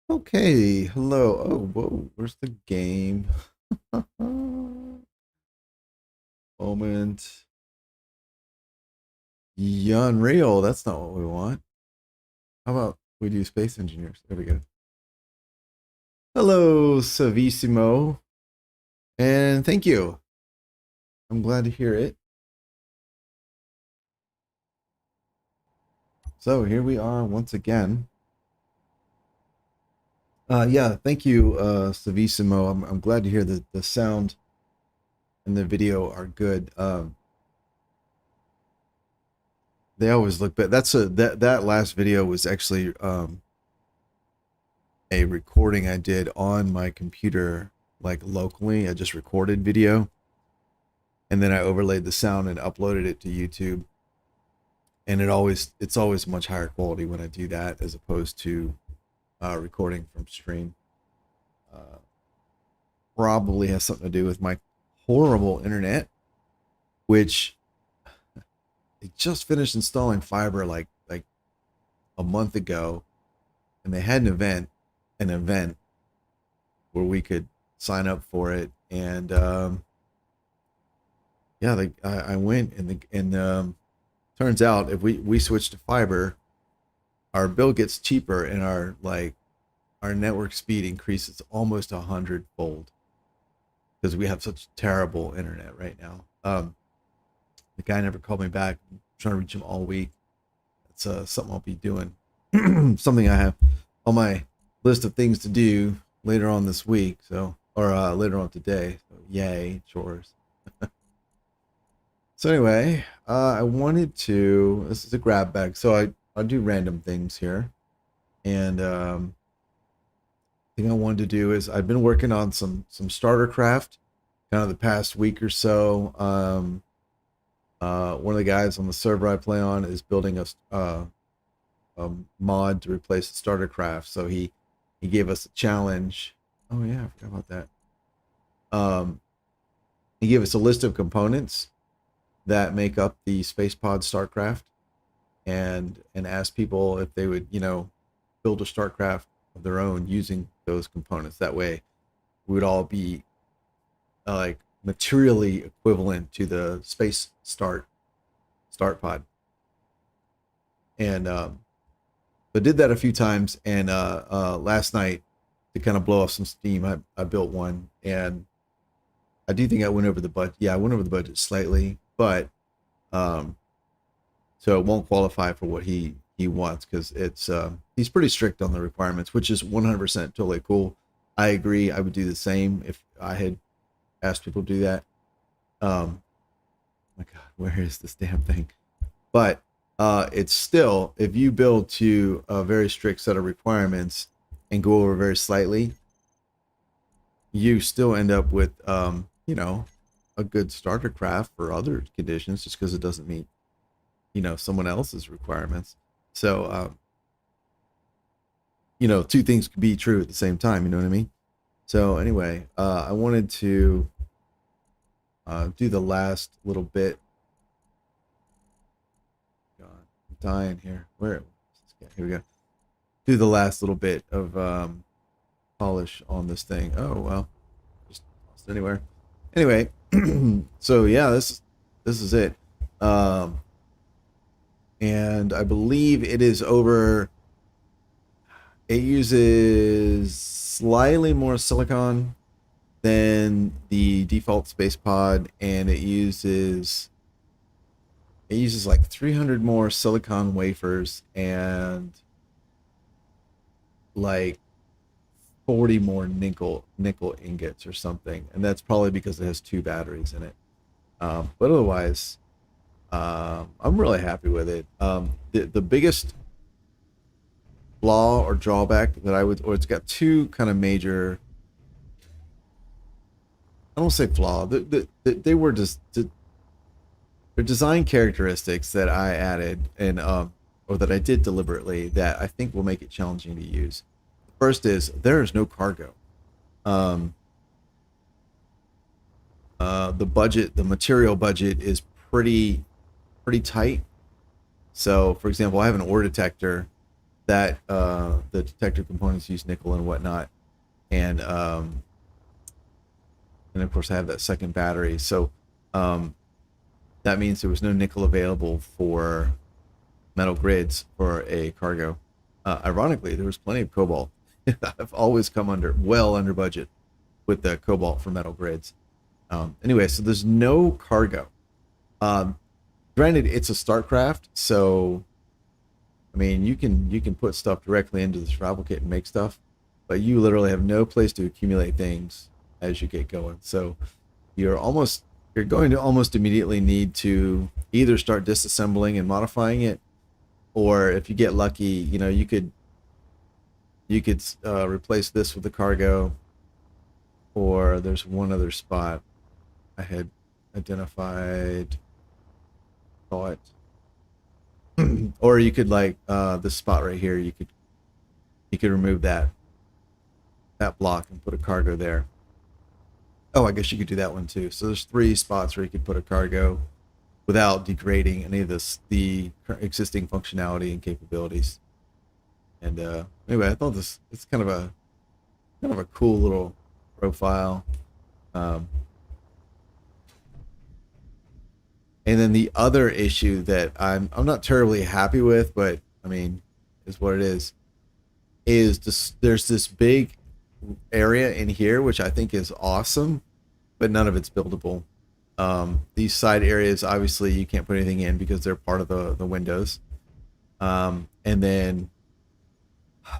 Okay, hello. Oh, whoa, where's the game? Moment. Yeah, Unreal, that's not what we want. How about we do Space Engineers? There we go. Hello, Savissimo, and thank you. I'm glad to hear it. So here we are once again. Yeah, thank you, Savissimo. I'm glad to hear that the sound and the video are good. They always look better. That last video was actually a recording I did on my computer, like locally. I just recorded video and then I overlaid the sound and uploaded it to YouTube. And it's always much higher quality when I do that as opposed to recording from stream. Uh, Probably has something to do with my horrible internet, which they just finished installing fiber like a month ago, and they had an event where we could sign up for it, and yeah, I went and turns out if we switch to fiber, our bill gets cheaper and our network speed increases almost 100-fold because we have such terrible internet right now. The guy never called me back. I'm trying to reach him all week. It's something I'll be doing. Something I have on my list of things to do later on this week. So or later on today. So yay, chores. So anyway, I wanted to. This is a grab bag, so I do random things here, and thing I wanted to do is I've been working on some starter craft, kind of the past week or so. One of the guys on the server I play on is building a mod to replace the starter craft, so he gave us a challenge. Oh yeah, I forgot about that. Um, he gave us a list of components that make up the Spacepod StarCraft, and asked people if they would, build a StarCraft of their own using those components. That way, we would all be like materially equivalent to the space start pod. And I did that a few times, and last night to kind of blow off some steam, I built one, and I do think I went over the budget. Yeah, I went over the budget slightly, but um, so it won't qualify for what he wants because it's he's pretty strict on the requirements, which is 100% totally cool. I agree. I would do the same if I had asked people to do that. My God, where is this damn thing? But it's still, if you build to a very strict set of requirements and go over very slightly, you still end up with a good starter craft for other conditions just because it doesn't meet someone else's requirements. So two things could be true at the same time. You know what I mean? So anyway, I wanted to do the last little bit. God, I'm dying here. Where? Here we go. Do the last little bit of polish on this thing. Oh well, just lost it anywhere. Anyway, so yeah, this is it. Um, and I believe it is over. It uses slightly more silicon than the default space pod, and it uses like 300 more silicon wafers and like 40 more nickel ingots or something, and that's probably because it has two batteries in it. But otherwise, I'm really happy with it. The biggest flaw or drawback that or it's got two kind of major. I don't say flaw. They were just they're design characteristics that I added and or that I did deliberately that I think will make it challenging to use. The first is there is no cargo. Um, the material budget is pretty tight. So, for example, I have an ore detector that the detector components use nickel and whatnot, and of course I have that second battery. So that means there was no nickel available for metal grids for a cargo. Ironically, there was plenty of cobalt. I've always come well under budget with the cobalt for metal grids. Anyway, so there's no cargo. Granted, it's a StarCraft, so I mean you can put stuff directly into the survival kit and make stuff, but you literally have no place to accumulate things as you get going. So you're going to almost immediately need to either start disassembling and modifying it, or if you get lucky, you could replace this with the cargo, or there's one other spot I had identified, thought, or you could like this spot right here. You could remove that block and put a cargo there. Oh, I guess you could do that one too. So there's 3 spots where you could put a cargo without degrading any of the existing functionality and capabilities. And anyway, I thought it's kind of a cool little profile. And then the other issue that I'm not terribly happy with, but I mean, is what it is there's this big area in here which I think is awesome, but none of it's buildable. These side areas, obviously you can't put anything in because they're part of the windows. And then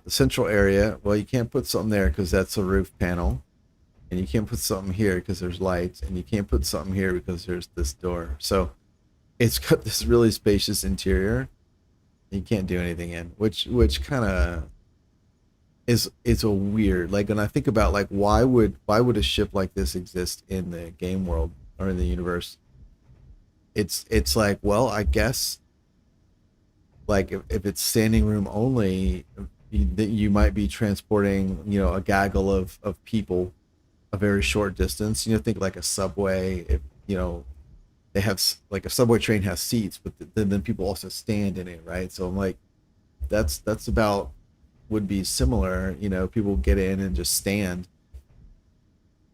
the central area, well, you can't put something there because that's a roof panel, and you can't put something here because there's lights, and you can't put something here because there's this door. So it's got this really spacious interior you can't do anything in, which kind of it's a weird, like, when I think about like why would a ship like this exist in the game world or in the universe. It's like, well, I guess like if it's standing room only, you might be transporting a gaggle of people a very short distance. Think like a subway. If they have, like, a subway train has seats, but then people also stand in it, right? So I'm like, that's about would be similar. People get in and just stand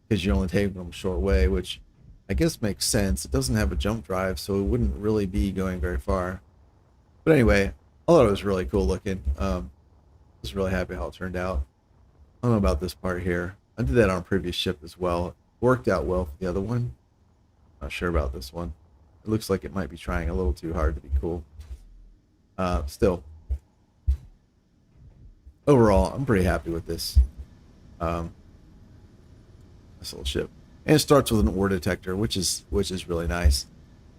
because you're only taking them a short way, which I guess makes sense. It doesn't have a jump drive, so it wouldn't really be going very far. But anyway, I thought it was really cool looking. I was really happy how it turned out. I don't know about this part here. I did that on a previous ship as well. It worked out well for the other one. Not sure about this one. It looks like it might be trying a little too hard to be cool. Still, overall, I'm pretty happy with this. This little ship, and it starts with an ore detector, which is really nice.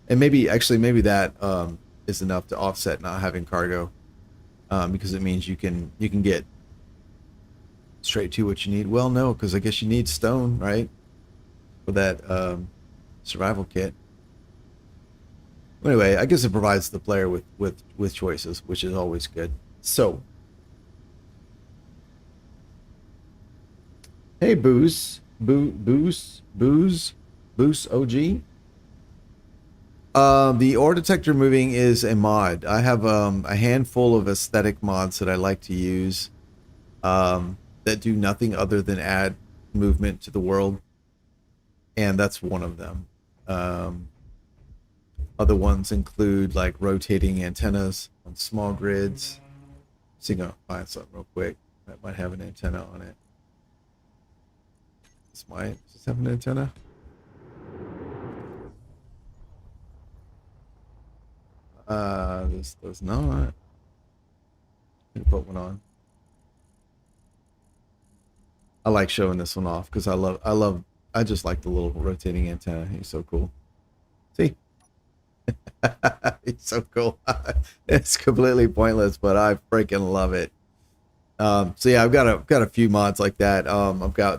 And maybe that is enough to offset not having cargo, because it means you can get straight to what you need. Well, no, because I guess you need stone, right, for that survival kit. Anyway, I guess it provides the player with choices, which is always good. So, hey, Booze OG. The ore detector moving is a mod. I have a handful of aesthetic mods that I like to use, that do nothing other than add movement to the world, and that's one of them. Other ones include like rotating antennas on small grids. See, I'm gonna find something real quick that might have an antenna on it. Does this have an antenna? This does not. Let me put one on. I like showing this one off because I just like the little rotating antenna. He's so cool. See? It's so cool. It's completely pointless, but I freaking love it. So yeah, I've got a few mods like that.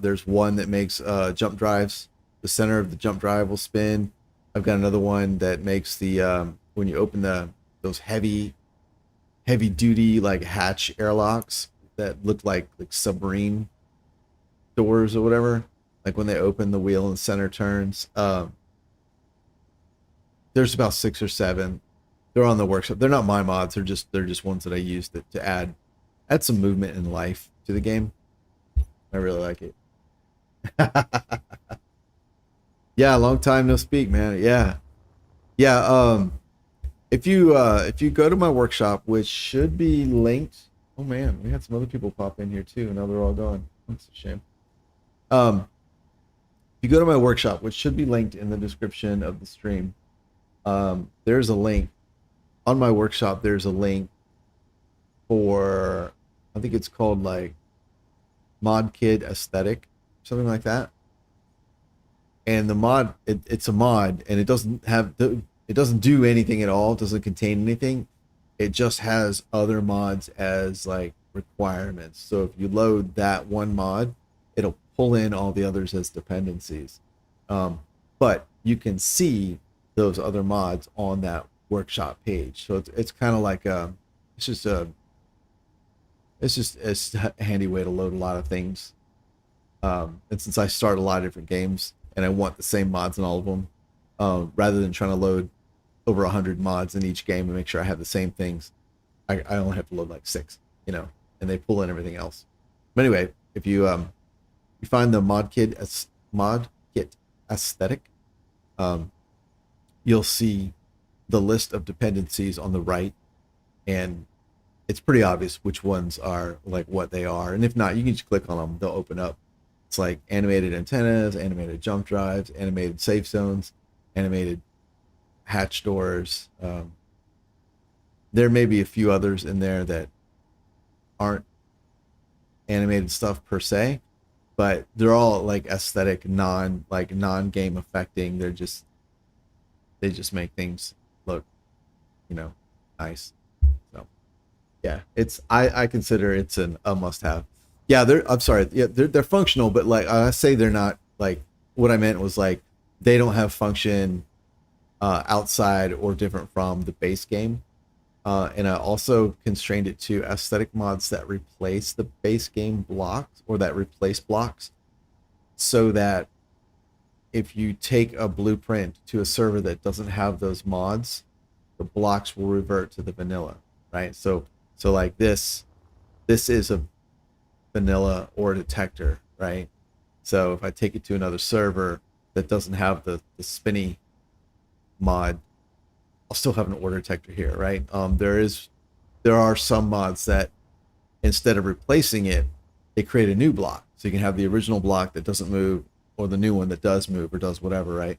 There's one that makes jump drives. The center of the jump drive will spin. I've got another one that makes the when you open those heavy duty like hatch airlocks that look like submarine doors or whatever. Like when they open, the wheel in the center turns. There's about 6 or 7. They're on the workshop. They're not my mods. They're just ones that I use to add Add some movement and life to the game. I really like it. Yeah, long time no speak, man. Yeah. Yeah, if you go to my workshop, which should be linked. Oh man, we had some other people pop in here too. Now they're all gone. That's a shame. Um, if you go to my workshop, which should be linked in the description of the stream, there's a link on my workshop. There's a link for, I think it's called like Mod Kid Aesthetic, something like that. And the mod, it's a mod, and it doesn't have it doesn't do anything at all. It doesn't contain anything. It just has other mods as like requirements. So if you load that one mod, it'll pull in all the others as dependencies. But you can see those other mods on that workshop page. So it's kind of like it's just a it's a handy way to load a lot of things. And since I start a lot of different games and I want the same mods in all of them, rather than trying to load over 100 mods in each game and make sure I have the same things, I only have to load like 6, and they pull in everything else. But anyway, if you you find the mod kit aesthetic, you'll see the list of dependencies on the right, and it's pretty obvious which ones are like what they are. And if not, you can just click on them; they'll open up. It's like animated antennas, animated jump drives, animated safe zones, animated hatch doors. There may be a few others in there that aren't animated stuff per se, but they're all like aesthetic, non-game affecting. They just make things look, nice. So yeah, I consider it's a must-have. Yeah, I'm sorry. Yeah, they're functional, but like I say, they're not like, what I meant was like they don't have function outside or different from the base game. And I also constrained it to aesthetic mods that replace the base game blocks, or that replace blocks, so that if you take a blueprint to a server that doesn't have those mods, the blocks will revert to the vanilla, right? So like this is a vanilla ore detector, right? So if I take it to another server that doesn't have the spinny mod, I'll still have an ore detector here, right? There are some mods that instead of replacing it, they create a new block. So you can have the original block that doesn't move, or the new one that does move or does whatever, right?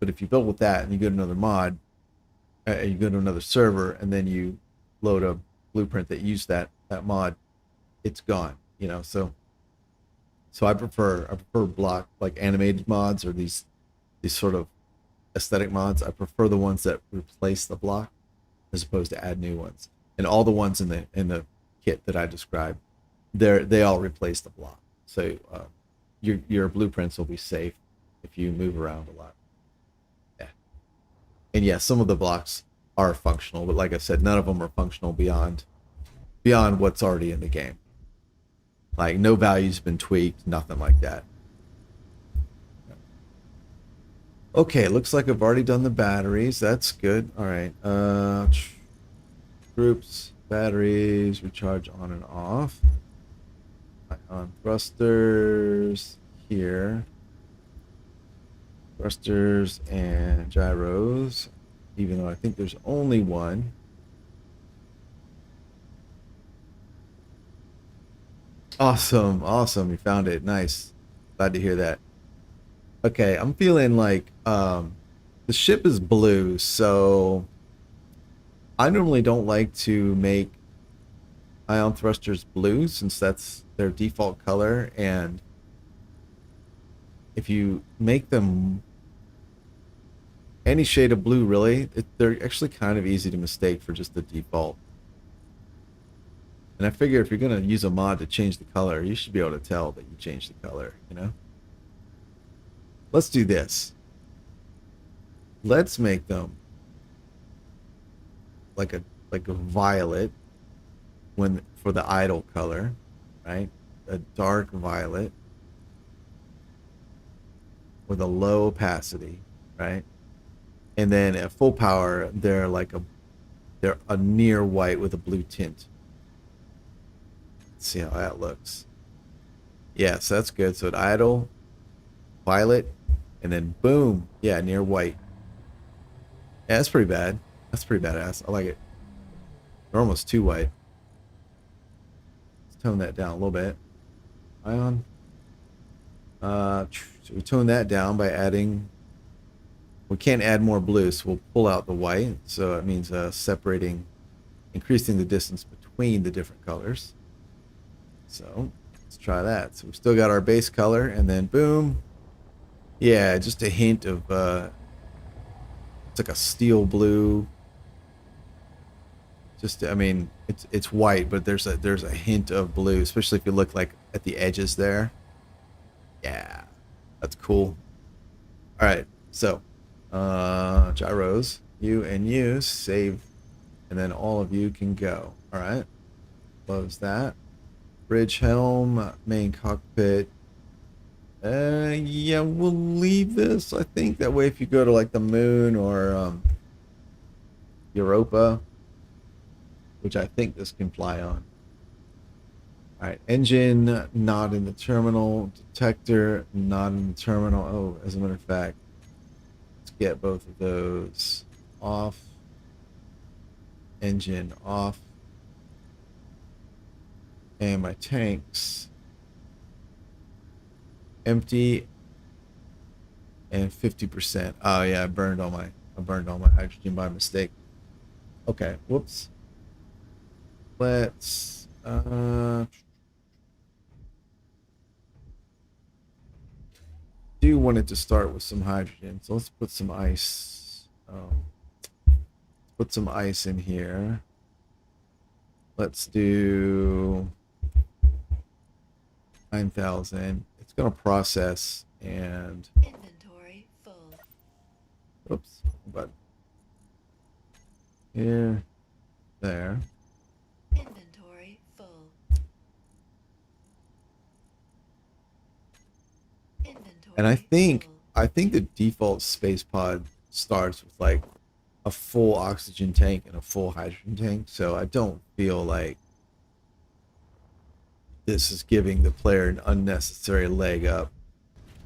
But if you build with that and you go to another mod, you go to another server, and then you load a blueprint that used that mod, it's gone. So I prefer block, like animated mods, or these sort of aesthetic mods. I prefer the ones that replace the block as opposed to add new ones. And all the ones in the kit that I described, they all replace the block. So your blueprints will be safe if you move around a lot. Yeah. And yeah, some of the blocks are functional, but like I said, none of them are functional beyond what's already in the game. Like no value's been tweaked, nothing like that. Okay, looks like I've already done the batteries. That's good. All right. Groups, batteries, recharge on and off. On thrusters here. Thrusters and gyros, even though I think there's only one. Awesome, awesome. You found it. Nice. Glad to hear that. Okay, I'm feeling like the ship is blue, so I normally don't like to make ion thrusters blue since that's their default color, and if you make them any shade of blue, really, they're actually kind of easy to mistake for just the default. And I figure if you're going to use a mod to change the color, you should be able to tell that you changed the color, Let's do this. Let's make them like a violet for the idle color, right? A dark violet with a low opacity, right? And then at full power, they're a near white with a blue tint. Let's see how that looks. Yeah, so that's good. So it idle, violet, and then boom. Yeah, near white. Yeah, that's pretty bad. That's pretty badass. I like it. They're almost too white. Let's tone that down a little bit. Ion. So we tone that down by adding. We can't add more blue, so we'll pull out the white. So it means separating, increasing the distance between the different colors. So let's try that. So we still got our base color, and then boom. Yeah, just a hint of it's like a steel blue. Just, I mean, it's white, but there's a hint of blue, especially if you look like at the edges there. Yeah, that's cool. All right, so gyros, you and you save, and then all of you can go. All right, close that. Bridge helm, main cockpit. Yeah, we'll leave this. I think that way, if you go to like the moon or Europa, which I think this can fly on. All right, engine not in the terminal, detector not in the terminal. Oh, as a matter of fact, let's get both of those off. Engine off. And my tanks empty and 50%. Oh yeah, I burned all my hydrogen by mistake. Okay, whoops. Let's do want it to start with some hydrogen, so let's put some ice. Put some ice in here. Let's do 9,000. It's gonna process and inventory full. Oops, but here, there. Inventory full. Inventory And I think full. the default space pod starts with like a full oxygen tank and a full hydrogen tank, so I don't feel like this is giving the player an unnecessary leg up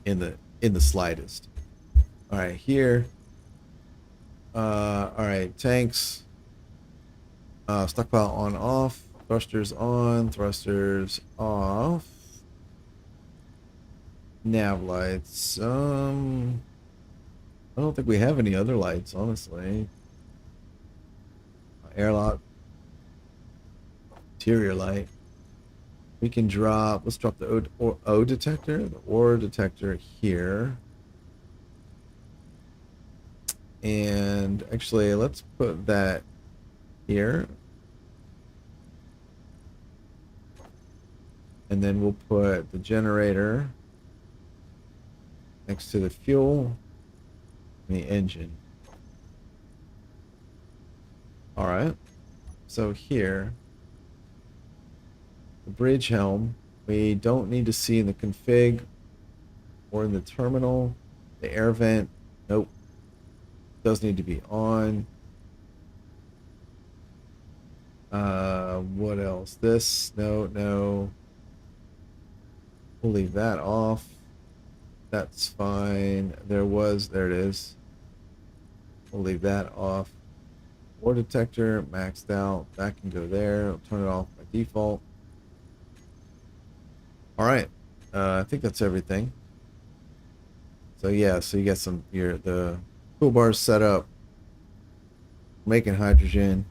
in the slightest. All right, here. All right, tanks. Stockpile on off. Thrusters on. Thrusters off. Nav lights. I don't think we have any other lights, honestly. Airlock. Interior light. We can drop. Let's drop the O detector, the ore detector here. And actually, let's put that here. And then we'll put the generator next to the fuel and the engine. All right. So here, the bridge helm, we don't need to see in the config or in the terminal. The air vent, nope. Does need to be on. What else? This, no. We'll leave that off. That's fine. There it is. We'll leave that off. Ore detector maxed out. That can go there. I'll turn it off by default. All right. I think that's everything. So yeah, so you got the toolbars set up. Making hydrogen.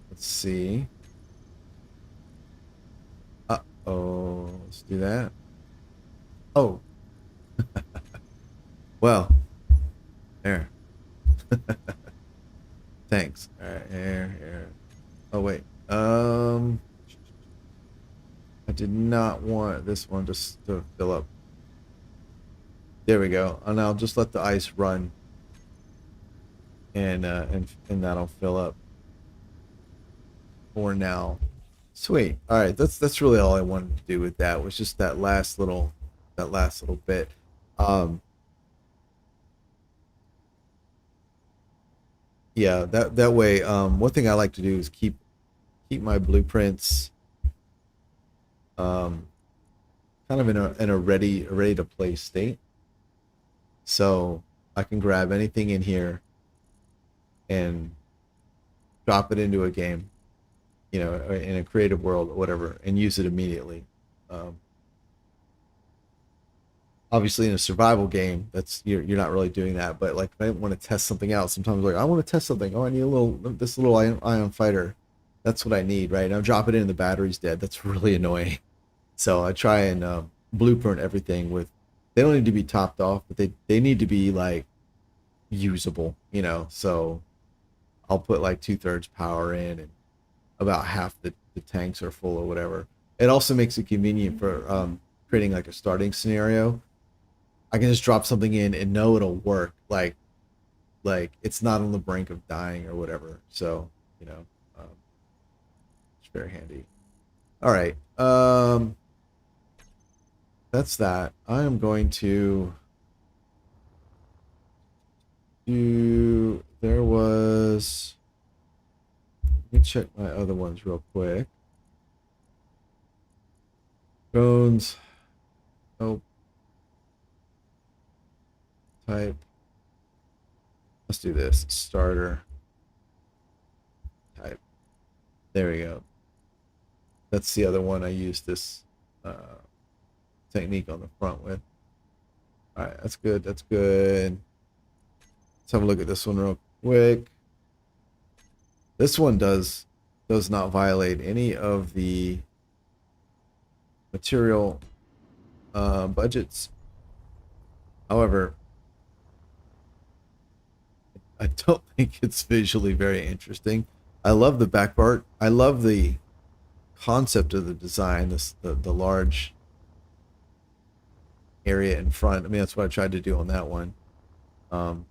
Let's see. Uh-oh. Let's do that. Oh. Well. There. Thanks. All right, here. Oh wait. I did not want this one just to fill up. There we go. And I'll just let the ice run, and that'll fill up for now. Sweet. All right, that's really all I wanted to do with that. Was just that last little bit. Yeah, that way. One thing I like to do is keep my blueprints um, kind of in a ready to play state. So I can grab anything in here and drop it into a game, you know, in a creative world or whatever, and use it immediately. Um, Obviously, in a survival game, that's you're not really doing that. But like, if I want to test something out, sometimes like I want to test something. Oh, I need a little this little ion fighter. That's what I need, right? And I'll drop it in, the battery's dead. That's really annoying. So I try and blueprint everything with. They don't need to be topped off, but they need to be like usable, you know. So I'll put like 2/3 power in, and about half the tanks are full or whatever. It also makes it convenient for creating like a starting scenario. I can just drop something in and know it'll work. Like it's not on the brink of dying or whatever. So you know, um, it's very handy. All right, that's that. I am going to do. There was. Let me check my other ones real quick. Drones. Oh, type. Let's do this. Starter type. There we go. That's the other one I used this technique on the front with. All right, that's good. That's good. Let's have a look at this one real quick. This one does not violate any of the material budgets. However, I don't think it's visually very interesting. I love the back part. I love the concept of the design, the large area in front. I mean, that's what I tried to do on that one. Um,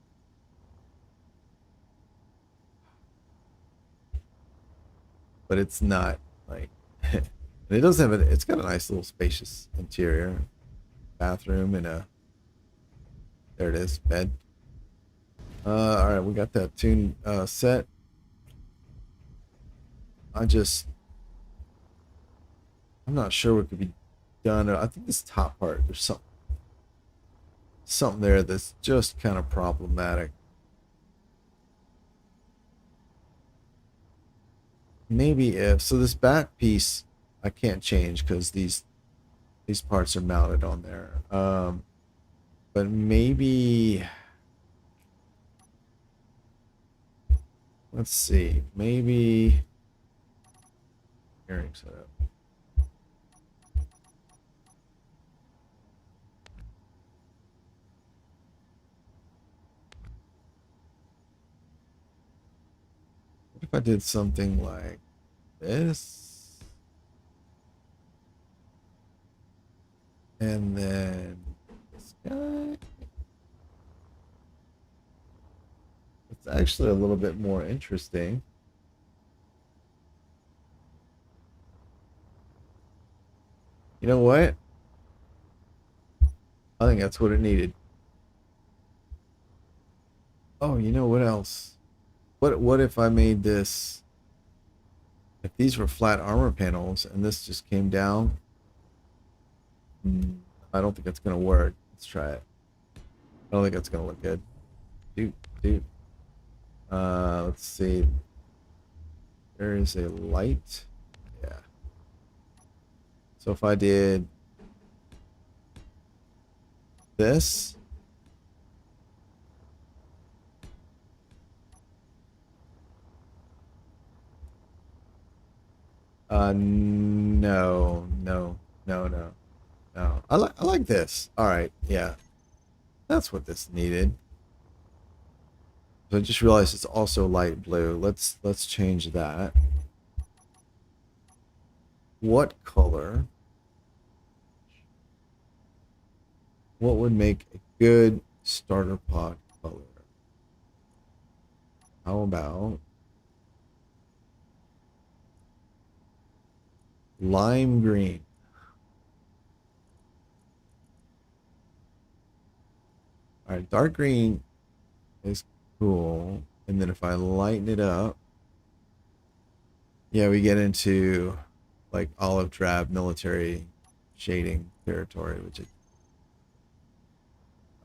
but it's not like and it does have it's got a nice little spacious interior, bathroom, and a there it is, bed. All right, we got that tune set. I'm not sure what could be done. I think this top part, there's something there that's just kind of problematic. Maybe if so, this back piece I can't change because these parts are mounted on there. But maybe let's see, maybe hearing setup. What if I did something like this? And then this guy. It's actually a little bit more interesting. You know what? I think that's what it needed. Oh, you know what else? What if I made this? If these were flat armor panels and this just came down, I don't think it's gonna work. Let's try it. I don't think it's gonna look good. Dude. Let's see. There is a light. Yeah. So if I did this, no. I like this. All right, yeah, that's what this needed. So I just realized it's also light blue. Let's change that. What color? What would make a good starter pod color? How about lime green? All right, dark green is cool. And then if I lighten it up, yeah, we get into like olive drab military shading territory, which I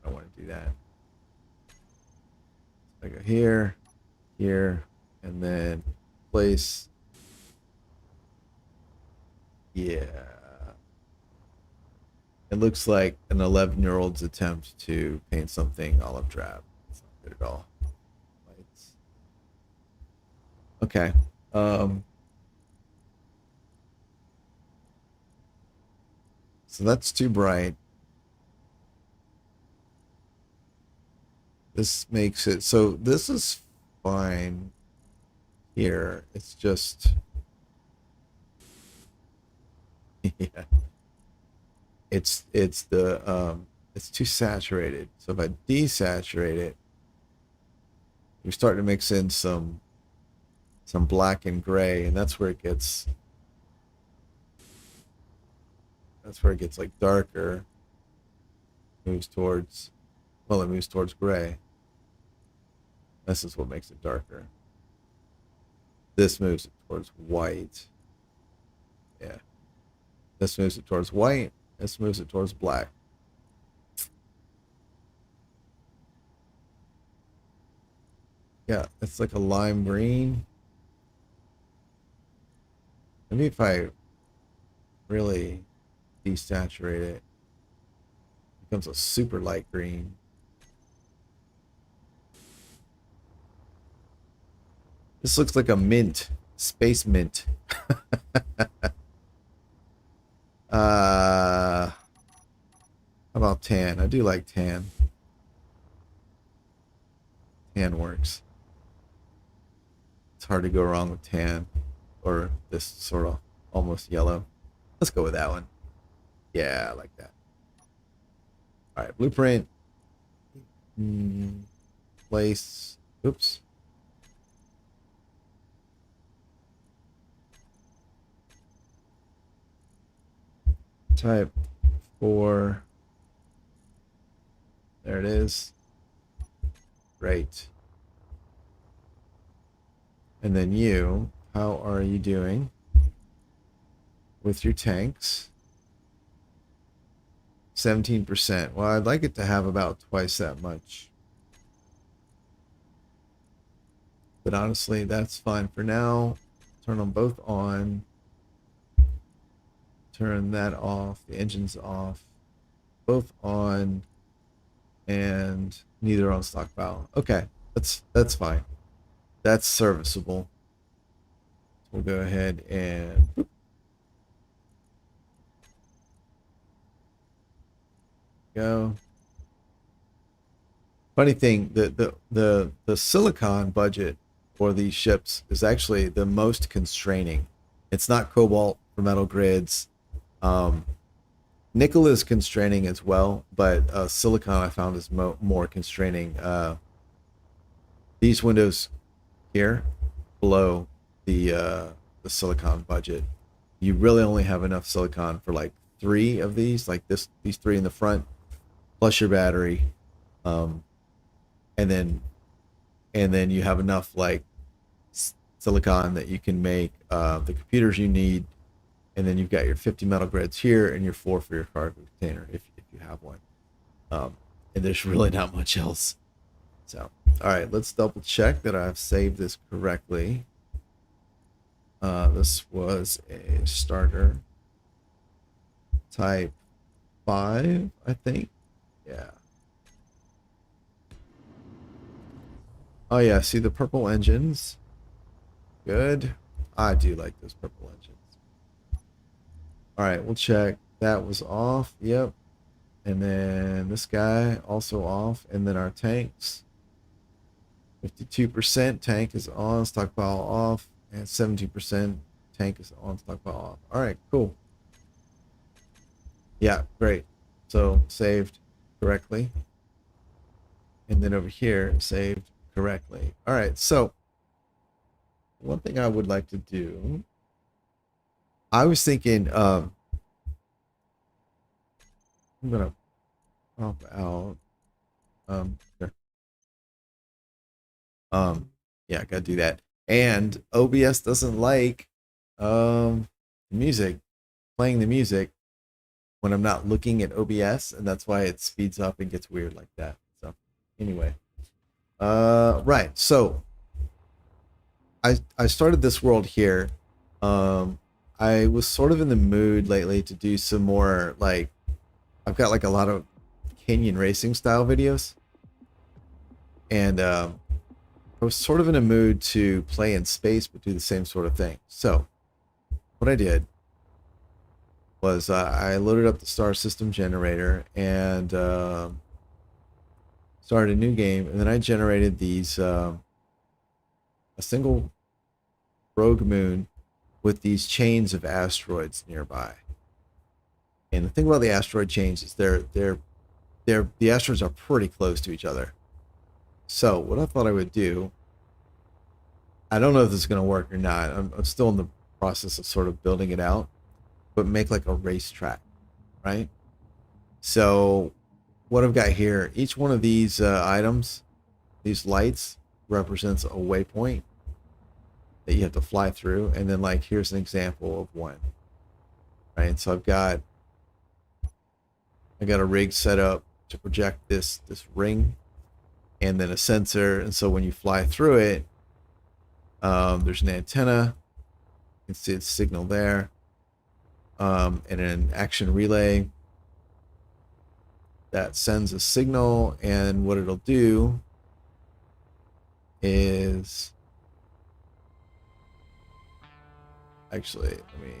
don't want to do that. I go here, here, and then place. Yeah. It looks like an 11-year-old's attempt to paint something olive drab. It's not good at all. Lights. Okay. So that's too bright. This makes it so this is fine here. It's just yeah. It's too saturated. So if I desaturate it, we start to mix in some black and gray, and that's where it gets like darker. Moves towards it moves towards gray. This is what makes it darker. This moves it towards white. Yeah. This moves it towards white. This moves it towards black. Yeah, it's like a lime green. Maybe if I really desaturate it, it becomes a super light green. This looks like a mint, space mint. How about tan? I do like tan. Tan works. It's hard to go wrong with tan or this sort of almost yellow. Let's go with that one. Yeah, I like that. All right, blueprint. Place. Oops. Type 4. There it is. Great. And then you, how are you doing with your tanks? 17%. Well, I'd like it to have about twice that much. But honestly, that's fine for now. Turn them both on. Turn that off. The engine's off. Both on. And neither on stockpile. Okay, that's fine. That's serviceable. We'll go ahead and boop. Go. Funny thing, the silicon budget for these ships is actually the most constraining. It's not cobalt for metal grids. Nickel is constraining as well, but silicon I found is more constraining. These windows here below the silicon budget, you really only have enough silicon for like 3 of these, like these 3 in the front, plus your battery, and then you have enough like silicon that you can make the computers you need, and then you've got your 50 metal grids here and your 4 for your cargo container if you have one. And there's really not much else. So, all right, let's double check that I've saved this correctly. This was a starter type 5, I think. Yeah. Oh yeah, see the purple engines? Good. I do like those purple engines. All right, we'll check. That was off. Yep. And then this guy also off. And then our tanks. 52% tank is on, stockpile off. And 17% tank is on, stockpile off. All right, cool. Yeah, great. So saved correctly. And then over here, saved correctly. All right, so one thing I would like to do, I was thinking, I'm gonna pop out. Sure. Yeah, I gotta do that. And OBS doesn't like music, playing the music when I'm not looking at OBS, and that's why it speeds up and gets weird like that. So anyway, right. So I started this world here. I was sort of in the mood lately to do some more, like, I've got like a lot of canyon racing style videos, and I was sort of in a mood to play in space but do the same sort of thing. So what I did was I loaded up the star system generator and started a new game, and then I generated these a single rogue moon with these chains of asteroids nearby. And the thing about the asteroid chains is the asteroids are pretty close to each other. So what I thought I would do, I don't know if this is going to work or not. I'm still in the process of sort of building it out, but make like a racetrack, right? So what I've got here, each one of these items, these lights, represents a waypoint that you have to fly through. And then, like, here's an example of one, right? And so I got a rig set up to project this ring, and then a sensor. And so when you fly through it, there's an antenna. You can see the signal there, and an action relay that sends a signal. And what it'll do is, actually, let me,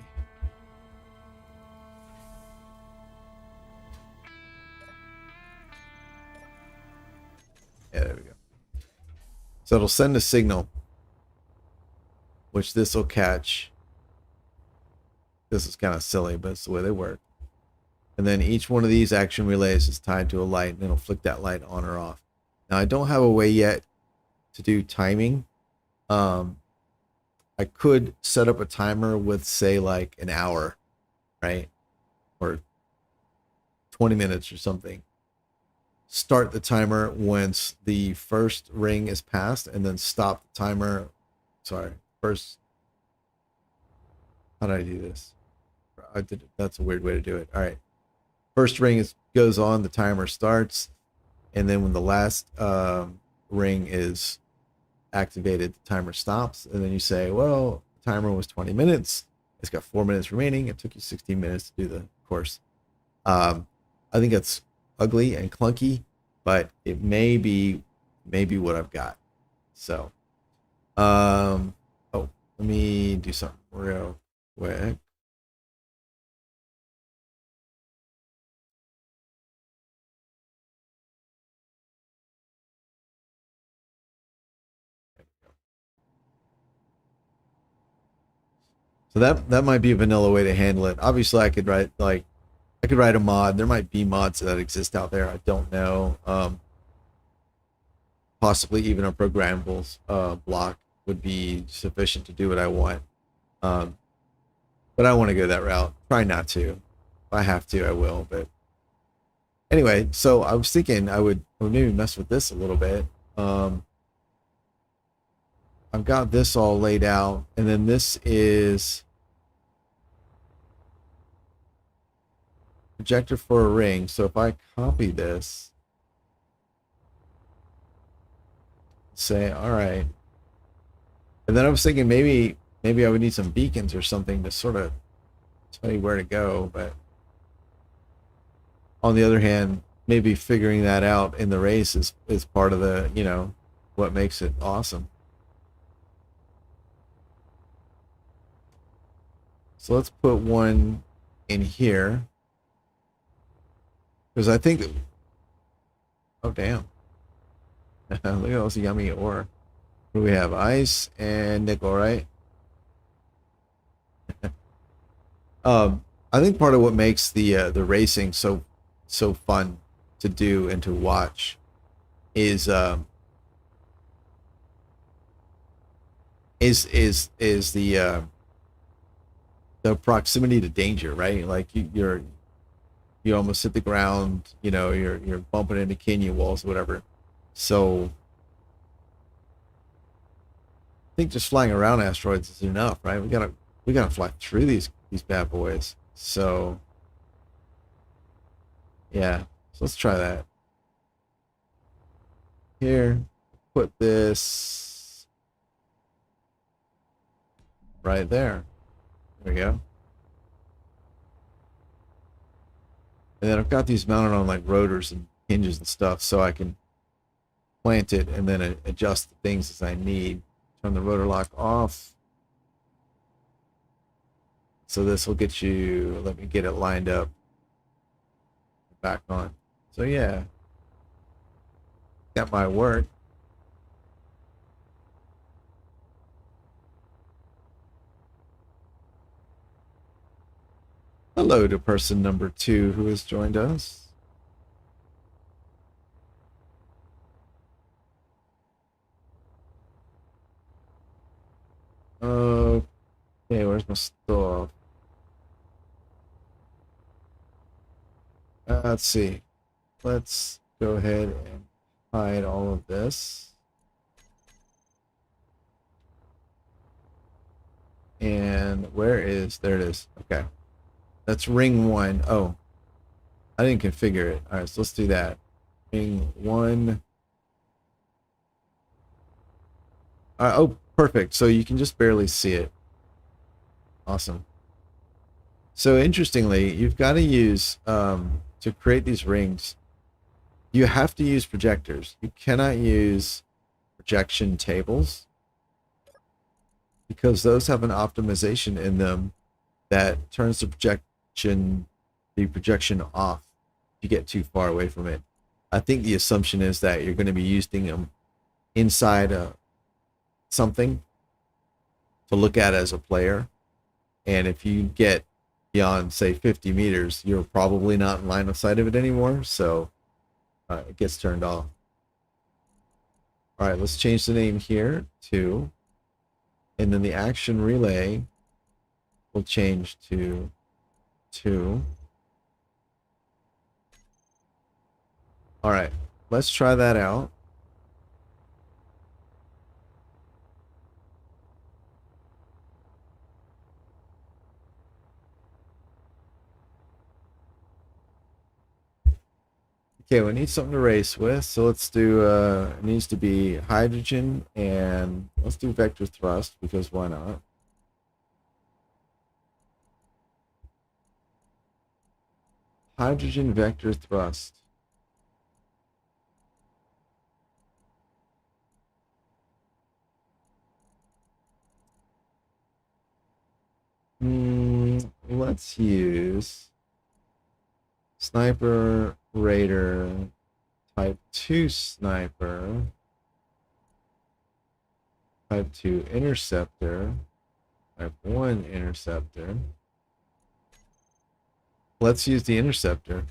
yeah, there we go. So it'll send a signal, which this will catch. This is kind of silly, but it's the way they work. And then each one of these action relays is tied to a light, and it'll flick that light on or off. Now, I don't have a way yet to do timing. I could set up a timer with, say, like an hour, right? Or 20 minutes or something. Start the timer once the first ring is passed, and then stop the timer. Sorry, first. How did I do this? I did. That's a weird way to do it. All right. First ring goes on, the timer starts, and then when the last ring is activated, the timer stops, and then you say, well, the timer was 20 minutes. It's got 4 minutes remaining. It took you 16 minutes to do the course. I think that's ugly and clunky, but it may be what I've got. So, oh, let me do something real quick. So that might be a vanilla way to handle it. Obviously, I could write a mod. There might be mods that exist out there. I don't know. Possibly even a programmable block would be sufficient to do what I want. But I don't want to go that route. Try not to. If I have to, I will. But anyway, so I was thinking I would maybe mess with this a little bit. I've got this all laid out, and then this is projector for a ring. So if I copy this, say, all right, and then I was thinking maybe I would need some beacons or something to sort of tell you where to go. But on the other hand, maybe figuring that out in the race is part of the, what makes it awesome. So let's put one in here, because I think, oh damn, look at all this yummy ore. What do we have? Ice and nickel, right? I think part of what makes the racing so fun to do and to watch is the proximity to danger, right? Like you almost hit the ground, you're bumping into canyon walls, whatever. So I think just flying around asteroids is enough, right? We gotta we gotta fly through these bad boys. So yeah, so let's try that. Here, put this right there. There we go. And then I've got these mounted on like rotors and hinges and stuff, so I can plant it and then adjust the things as I need. Turn the rotor lock off. So this will get you, let me get it lined up back on. So yeah, that might work. Hello to person number 2 who has joined us. Okay, where's my stuff? Let's see. Let's go ahead and hide all of this. And where is, there it is. Okay. That's ring 1. Oh, I didn't configure it. All right, so let's do that. Ring 1. Oh, perfect. So you can just barely see it. Awesome. So interestingly, you've got to use, to create these rings, you have to use projectors. You cannot use projection tables because those have an optimization in them that turns the projection off if you get too far away from it. I think the assumption is that you're going to be using them inside something to look at as a player. And if you get beyond, say, 50 meters, you're probably not in line of sight of it anymore. So it gets turned off. All right, let's change the name here to, and then the action relay will change to 2. All right, let's try that out. Okay, we need something to race with, so let's do, it needs to be hydrogen, and let's do vector thrust, because why not? Hydrogen vector thrust. Let's use Sniper Raider Type 2 Sniper, Type 2 Interceptor, Type 1 Interceptor. Let's use the Interceptor.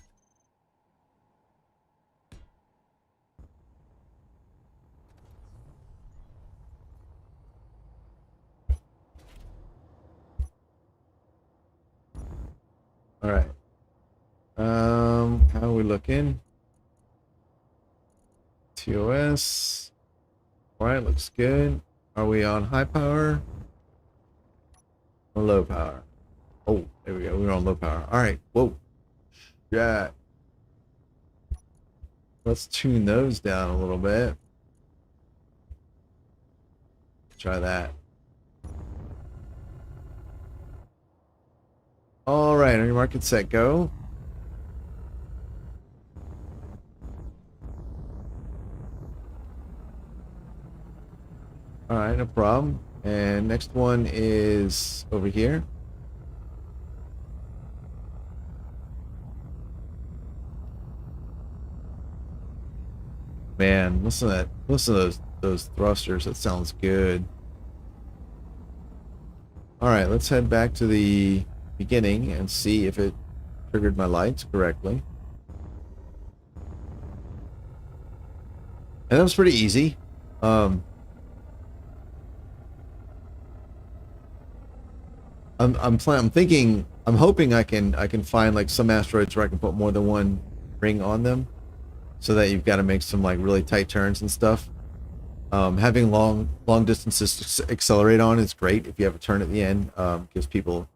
All right. How are we looking? TOS. All right, looks good. Are we on high power or low power? Oh, there we go. We're on low power. All right. Whoa. Yeah. Let's tune those down a little bit. Try that. All right, on your mark, get set, go. All right, no problem. And next one is over here. Man, listen to that. Listen to those thrusters. That sounds good. All right, let's head back to the beginning and see if it triggered my lights correctly. And that was pretty easy. I'm thinking, I'm hoping I can find like some asteroids where I can put more than one ring on them, so that you've got to make some like really tight turns and stuff. Having long distances to accelerate on is great if you have a turn at the end. Gives people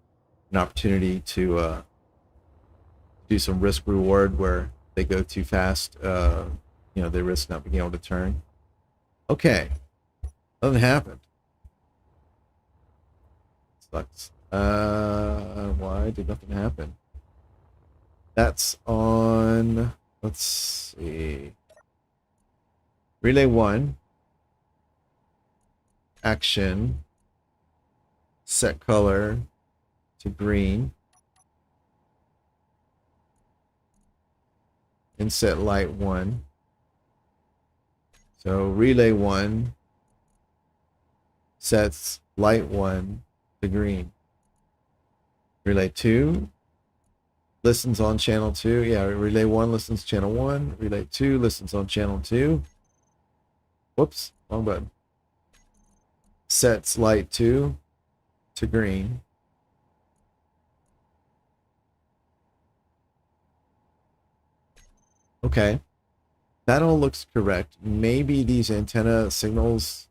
an opportunity to do some risk reward where they go too fast. They risk not being able to turn. Okay, nothing happened. Sucks. Why did nothing happen? That's on. Let's see. Relay 1. Action. Set color to green. And set light 1. So relay 1 sets light 1 to green. Relay 2 listens on channel 2. Yeah, relay 1 listens channel 1. Relay 2 listens on channel 2. Whoops, wrong button. Sets light 2 to green. Okay. That all looks correct. Maybe these antenna signals,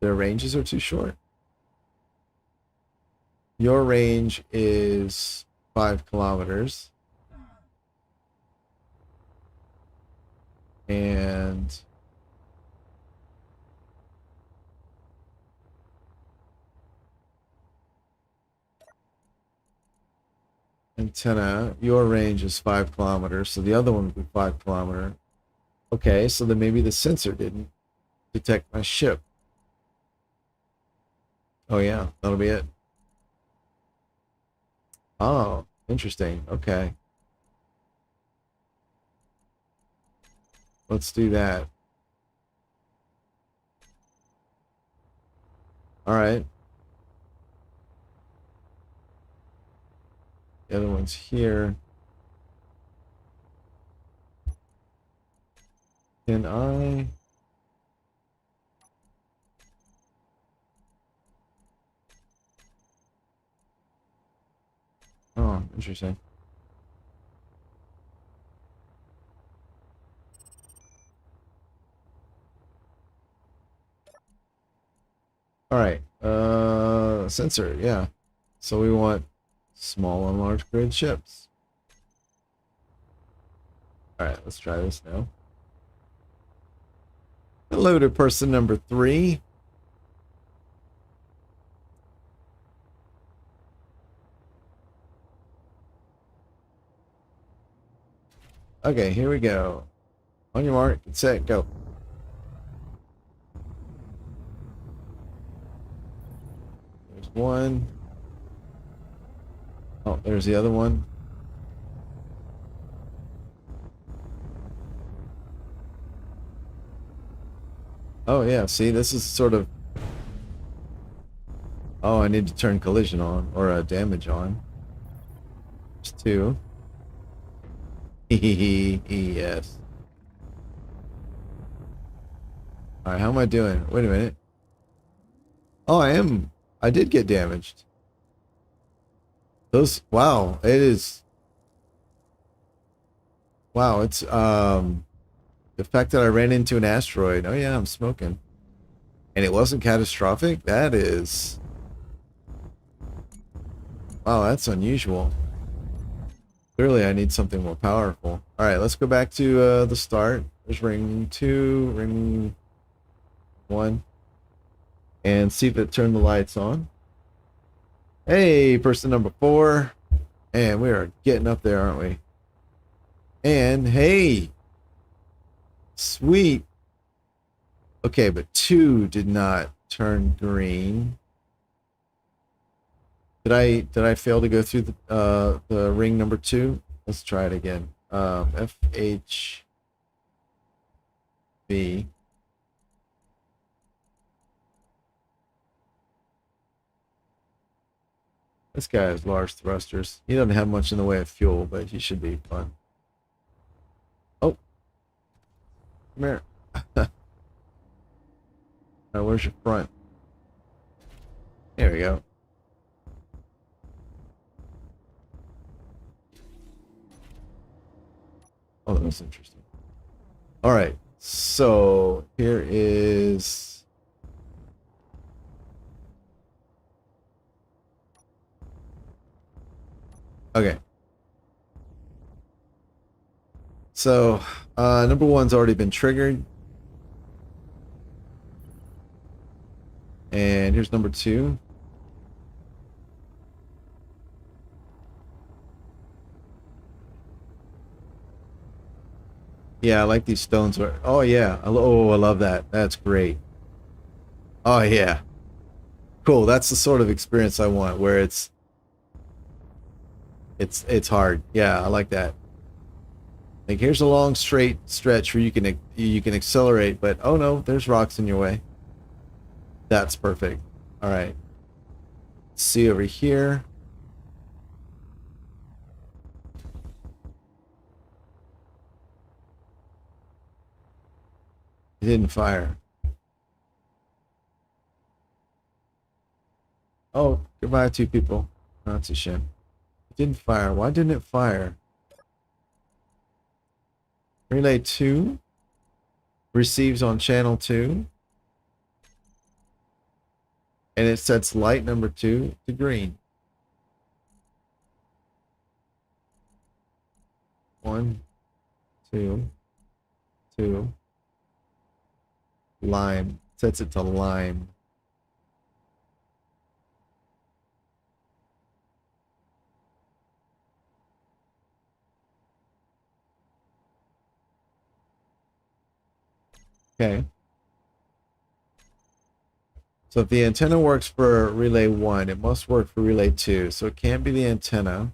their ranges are too short. Your range is 5 kilometers. And antenna, your range is 5 kilometers, so the other one would be 5 kilometer. Okay, so then maybe the sensor didn't detect my ship. Oh yeah, that'll be it. Oh, interesting. Okay. Let's do that. All right. The other one's here. Can I? Oh, interesting. All right. Sensor, yeah. So we want small and large grid ships. All right, let's try this now. Hello to person number 3. Okay, here we go. On your mark, get set, go. There's one. Oh, there's the other one. Oh yeah, see, this is sort of... Oh, I need to turn collision on, or damage on. There's 2. Yes. Alright, how am I doing? Wait a minute. Oh, I did get damaged. Those, wow, it is... Wow, it's, the fact that I ran into an asteroid. Oh yeah, I'm smoking. And it wasn't catastrophic? That is... Wow, that's unusual. Clearly I need something more powerful. Alright, let's go back to the start. There's ring 2, ring 1. And see if it turned the lights on. Hey, person number 4. And we are getting up there, aren't we? And hey! Sweet! Okay, but 2 did not turn green. Did I fail to go through the ring number 2? Let's try it again. FHV. This guy has large thrusters. He doesn't have much in the way of fuel, but he should be fun. Oh, come here. Where's your front? There we go. Oh, that was interesting. All right, So here is. Okay. So number one's already been triggered. And here's number two. Yeah, I like these stones. Oh yeah. Oh, I love that. That's great. Oh yeah. Cool. That's the sort of experience I want where it's hard. Yeah, I like that. Like here's a long straight stretch where you can accelerate, but oh no, there's rocks in your way. That's perfect. All right. Let's see over here. It didn't fire. Oh, goodbye, two people. Oh, that's a shame. It didn't fire. Why didn't it fire? Relay 2 receives on channel 2. And it sets light number 2 to green. 1, 2, 2. Lime. Sets it to lime. Okay. So if the antenna works for relay 1, it must work for relay 2. So it can't be the antenna.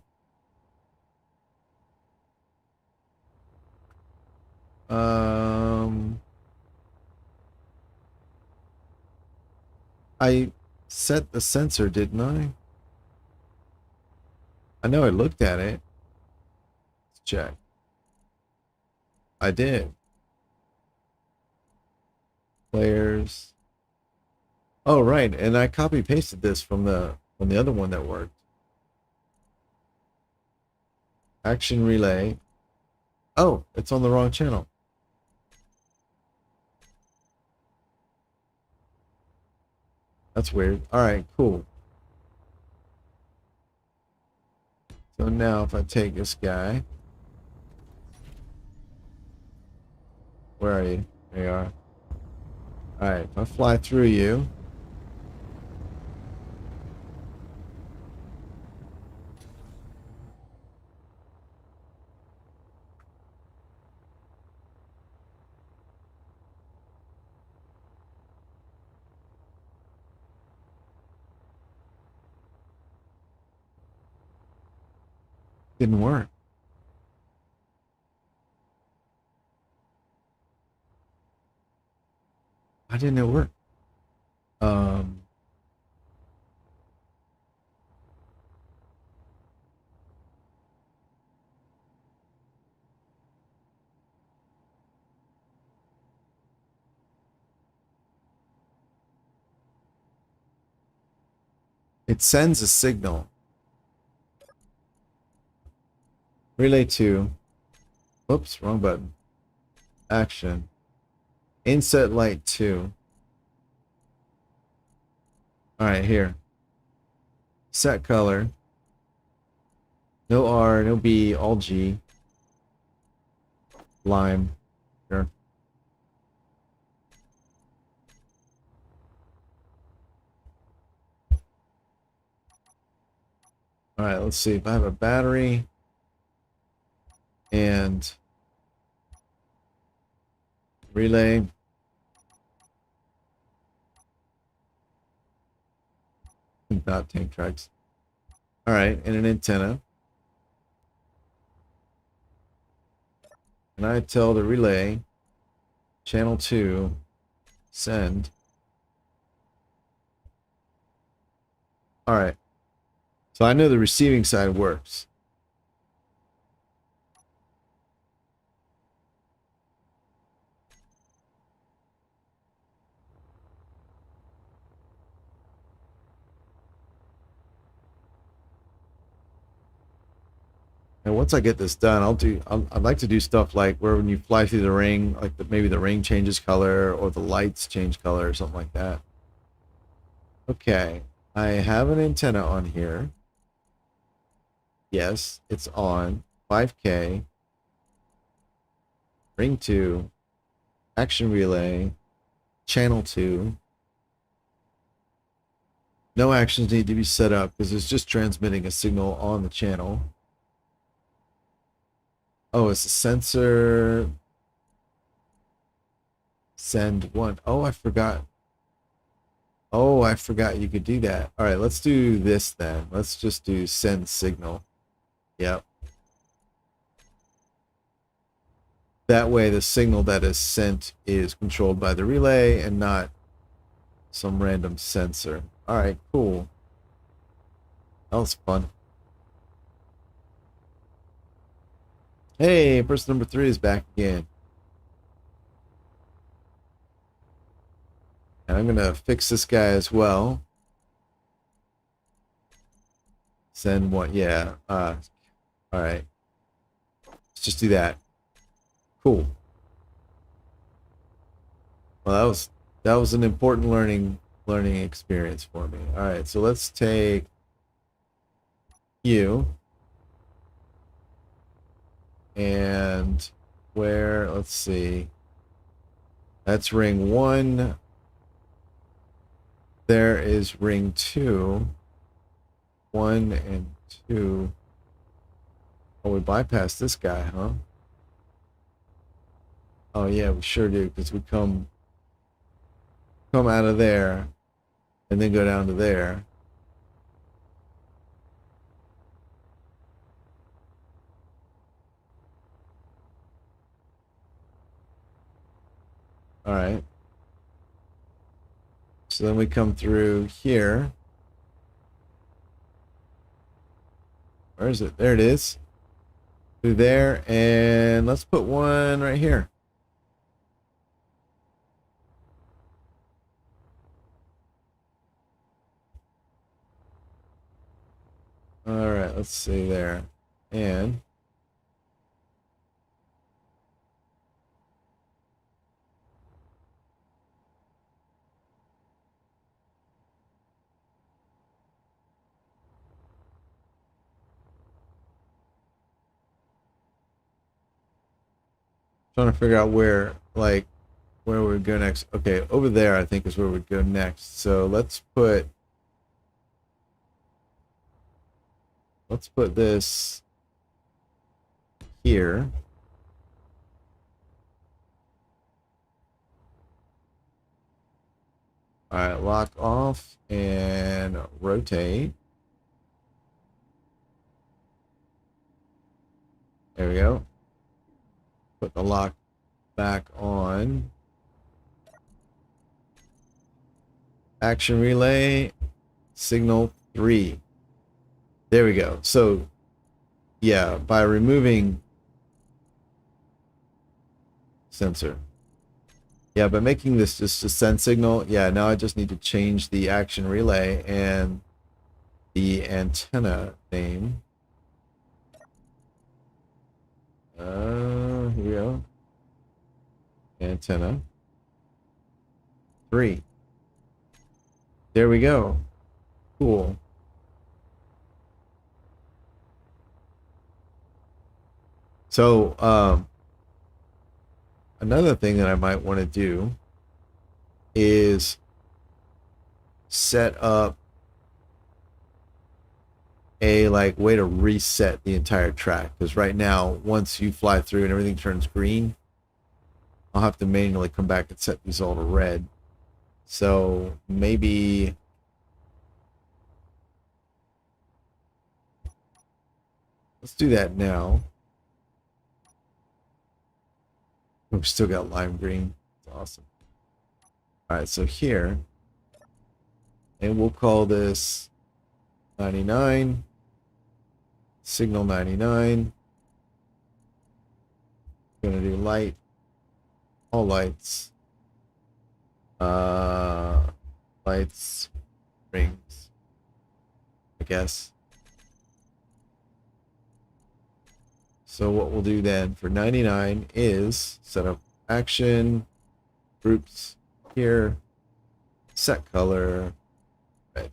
I set the sensor, didn't I? I know I looked at it. Let's check. I did. Players. Oh, right. And I copy pasted this from the other one that worked. Action relay. Oh, it's on the wrong channel. That's weird. All right, cool. So now if I take this guy. Where are you? There you are. All right, if I fly through you. Didn't work. Why didn't it work? Um, it sends a signal. Relay 2. Oops, wrong button. Action. Inset light 2. All right, here. Set color. No R, no B, all G. Lime. Sure. All right, let's see if I have a battery and relay. Not tank tracks. All right, and an antenna. And I tell the relay, channel 2, send. All right. So I know the receiving side works. And once I get this done, I'd like to do stuff like where when you fly through the ring, like maybe the ring changes color or the lights change color or something like that. Okay, I have an antenna on here. Yes, it's on. 5K. Ring 2. Action relay. Channel 2. No actions need to be set up because it's just transmitting a signal on the channel. Oh, it's a sensor. Send 1. Oh, I forgot. Oh, I forgot you could do that. All right, let's do this then. Let's just do send signal. Yep. That way the signal that is sent is controlled by the relay and not some random sensor. All right, cool. That was fun. Hey, person number 3 is back again. And I'm going to fix this guy as well. Send 1. Yeah. All right. Let's just do that. Cool. Well, that was an important learning experience for me. All right, so let's take you and let's see. That's ring 1. There is ring 2. 1 and 2. Oh, we bypassed this guy, huh? Oh yeah, we sure do, because we come out of there and then go down to there. All right. So then we come through here. Where is it? There it is. Through there, and let's put one right here. All right, let's see there. And trying to figure out where we go next. Okay, over there I think is where we'd go next. So let's put this here. All right, lock off and rotate. There we go. Put the lock back on. Action relay, signal 3. There we go. So, yeah, by removing sensor. Yeah, but making this just a send signal, yeah, now I just need to change the action relay and the antenna name. Here we go. Antenna 3. There we go. Cool. So, another thing that I might want to do is set up a way to reset the entire track, because right now once you fly through and everything turns green, I'll have to manually come back and set these all to red. So maybe let's do that now. We've still got lime green. It's awesome. All right, so here, and we'll call this 99, signal 99. Gonna do light, all lights, lights, rings, I guess. So what we'll do then for 99 is set up action, groups here, set color, red.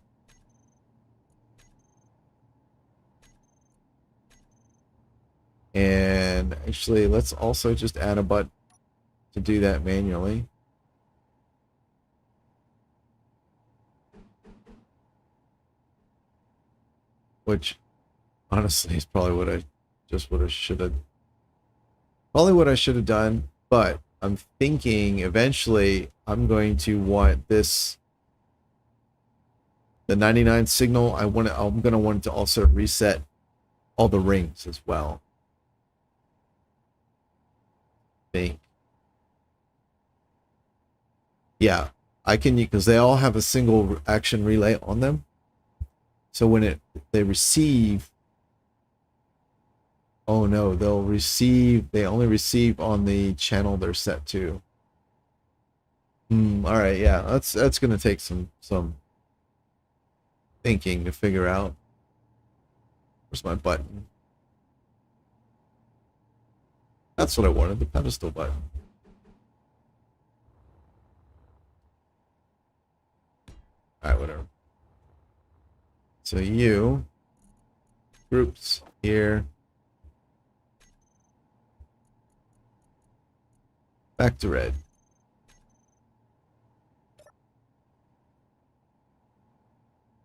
And actually, let's also just add a button to do that manually. Which honestly is probably what I should have done, but I'm thinking eventually I'm going to want this the 99 signal. I'm going to want to also reset all the rings as well. I think. Yeah, I can, because they all have a single action relay on them. So when they receive, oh no, they only receive on the channel they're set to. All right, yeah, that's going to take some thinking to figure out. Where's my button? That's what I wanted, the pedestal button. All right, whatever. So you groups here. Back to red.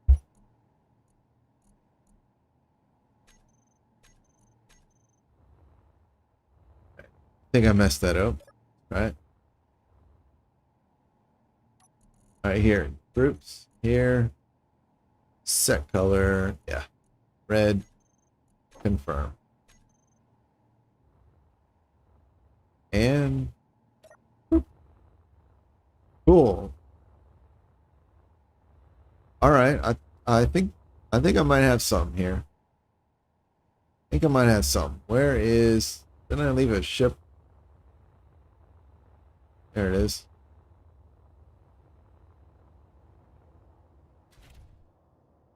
I think I messed that up. Right. All right, here. Groups here. Set color. Yeah. Red. Confirm. And cool. All right. I think I might have some here. I think I might have some. Where is? Didn't I leave a ship? There it is.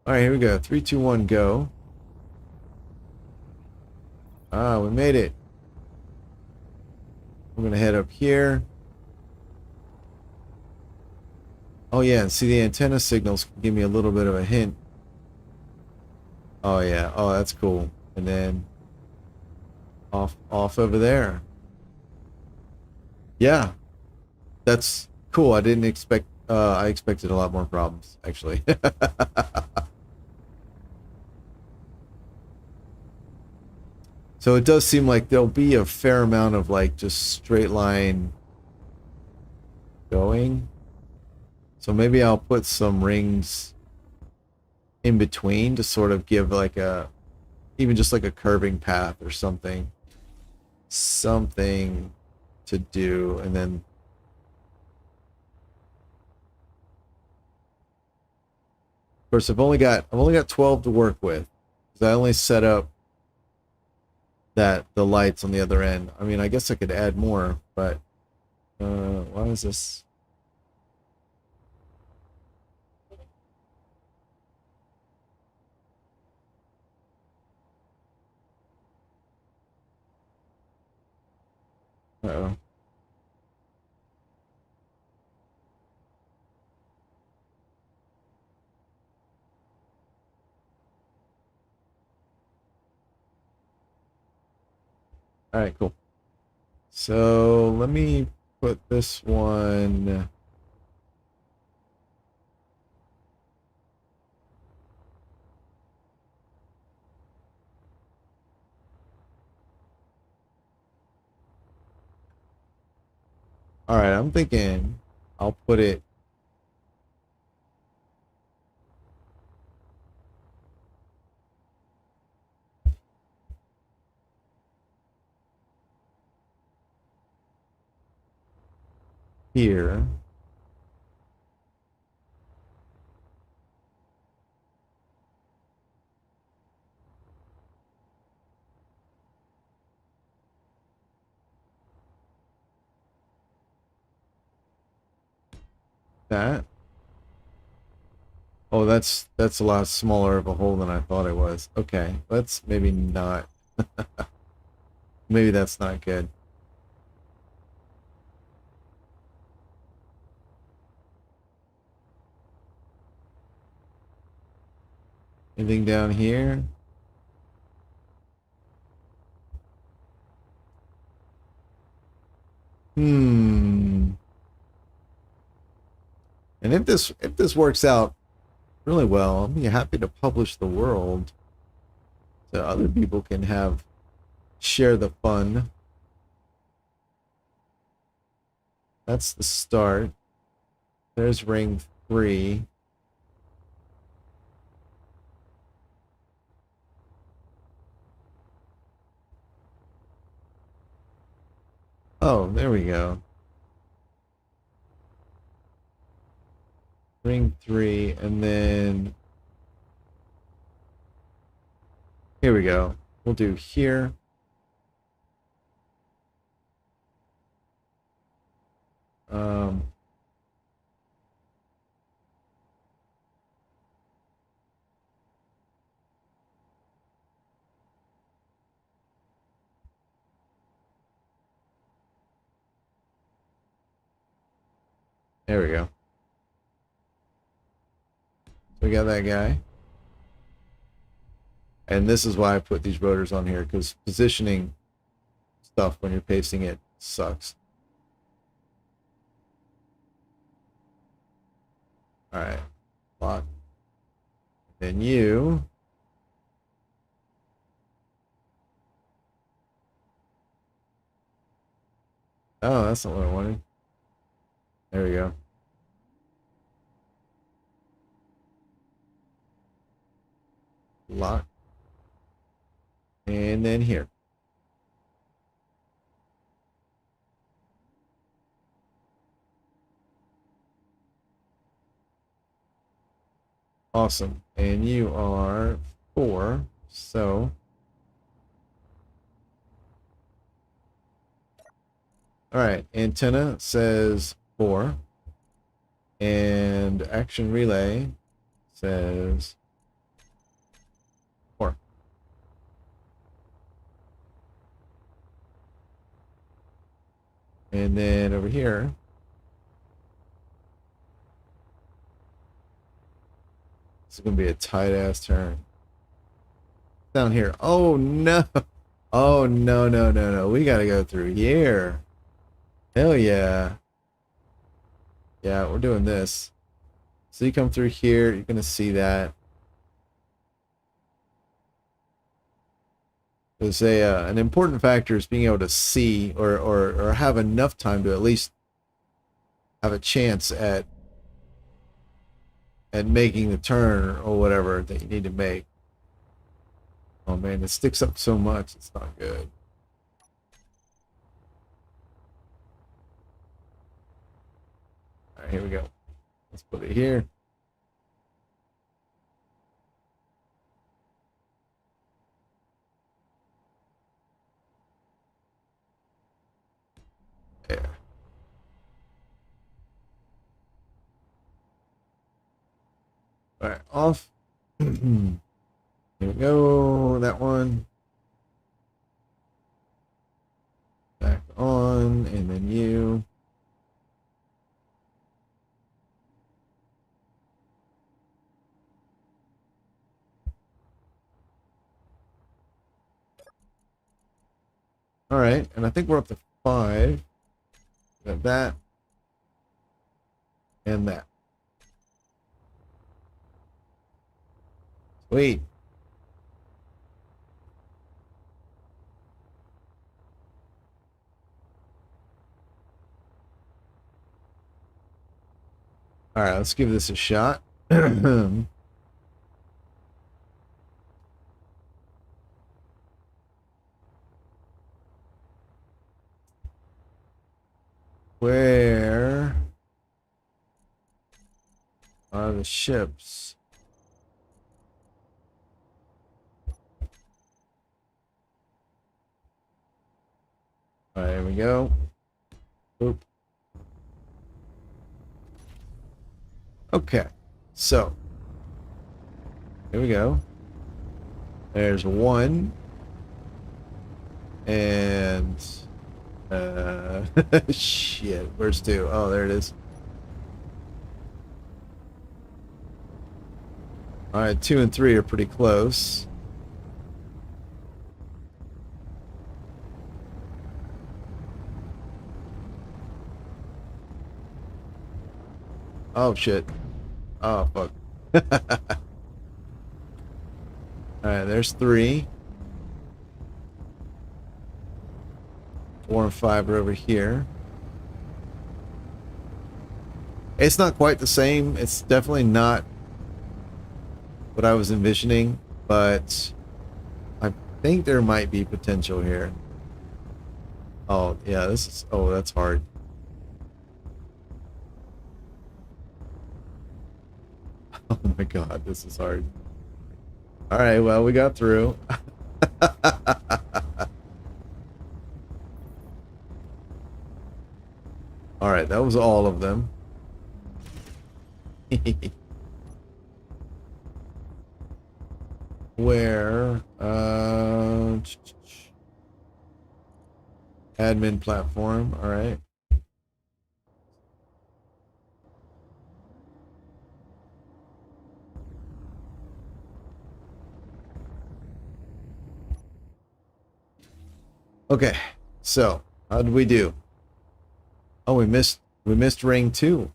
All right, here we go. 3, 2, 1, go. Ah, we made it. We're gonna head up here. Oh yeah, and see the antenna signals give me a little bit of a hint. Oh yeah, oh that's cool. And then off over there. Yeah, that's cool. I didn't expect. I expected a lot more problems actually. So it does seem like there'll be a fair amount of like just straight line going. So maybe I'll put some rings in between to sort of give like even just like a curving path or something to do. And then of course I've only got 12 to work with, because I only set up the lights on the other end. I mean, I guess I could add more, but why is this? Uh-oh. All right, cool. So let me put this one. All right, I'm thinking I'll put it here. That. Oh, that's a lot smaller of a hole than I thought it was. Okay, let's maybe not. Maybe that's not good. Anything down here? Hmm. And if this works out really well, I'll be happy to publish the world so other people can share the fun. That's the start. There's ring 3. Oh, there we go. Ring 3, and then here we go. We'll do here. Um, there we go. So we got that guy. And this is why I put these rotors on here, because positioning stuff when you're pasting it sucks. Alright. Lock. Then you. Oh, that's not what I wanted. There we go. Lock. And then here. Awesome. And you are 4. So. Alright. Antenna says 4. And action relay says 4. And then over here, this is going to be a tight ass turn. Down here. Oh no. Oh no, no, no, no. We got to go through here. Hell yeah. Yeah, we're doing this. So you come through here, you're going to see that. There's an important factor is being able to see or have enough time to at least have a chance at making the turn or whatever that you need to make. Oh man, it sticks up so much, it's not good. Alright, here we go. Let's put it here. There. Alright, off. Here we go. That one. Back on, and then you. Alright, and I think we're up to 5. Got that. And that. Sweet. Alright, let's give this a shot. Where are the ships? All right, here we go. Oop. Okay, so here we go. There's 1. And shit, where's 2? Oh, there it is. All right, 2 and 3 are pretty close. Oh shit. Oh fuck. All right, there's 3. 4 and 5 are over here. It's not quite the same. It's definitely not what I was envisioning, but I think there might be potential here. Oh, yeah, this is... Oh, that's hard. Oh my god, this is hard. Alright, well, we got through. Alright, that was all of them. Where? Admin platform, alright. Okay, so how did we do? Oh, we missed ring 2,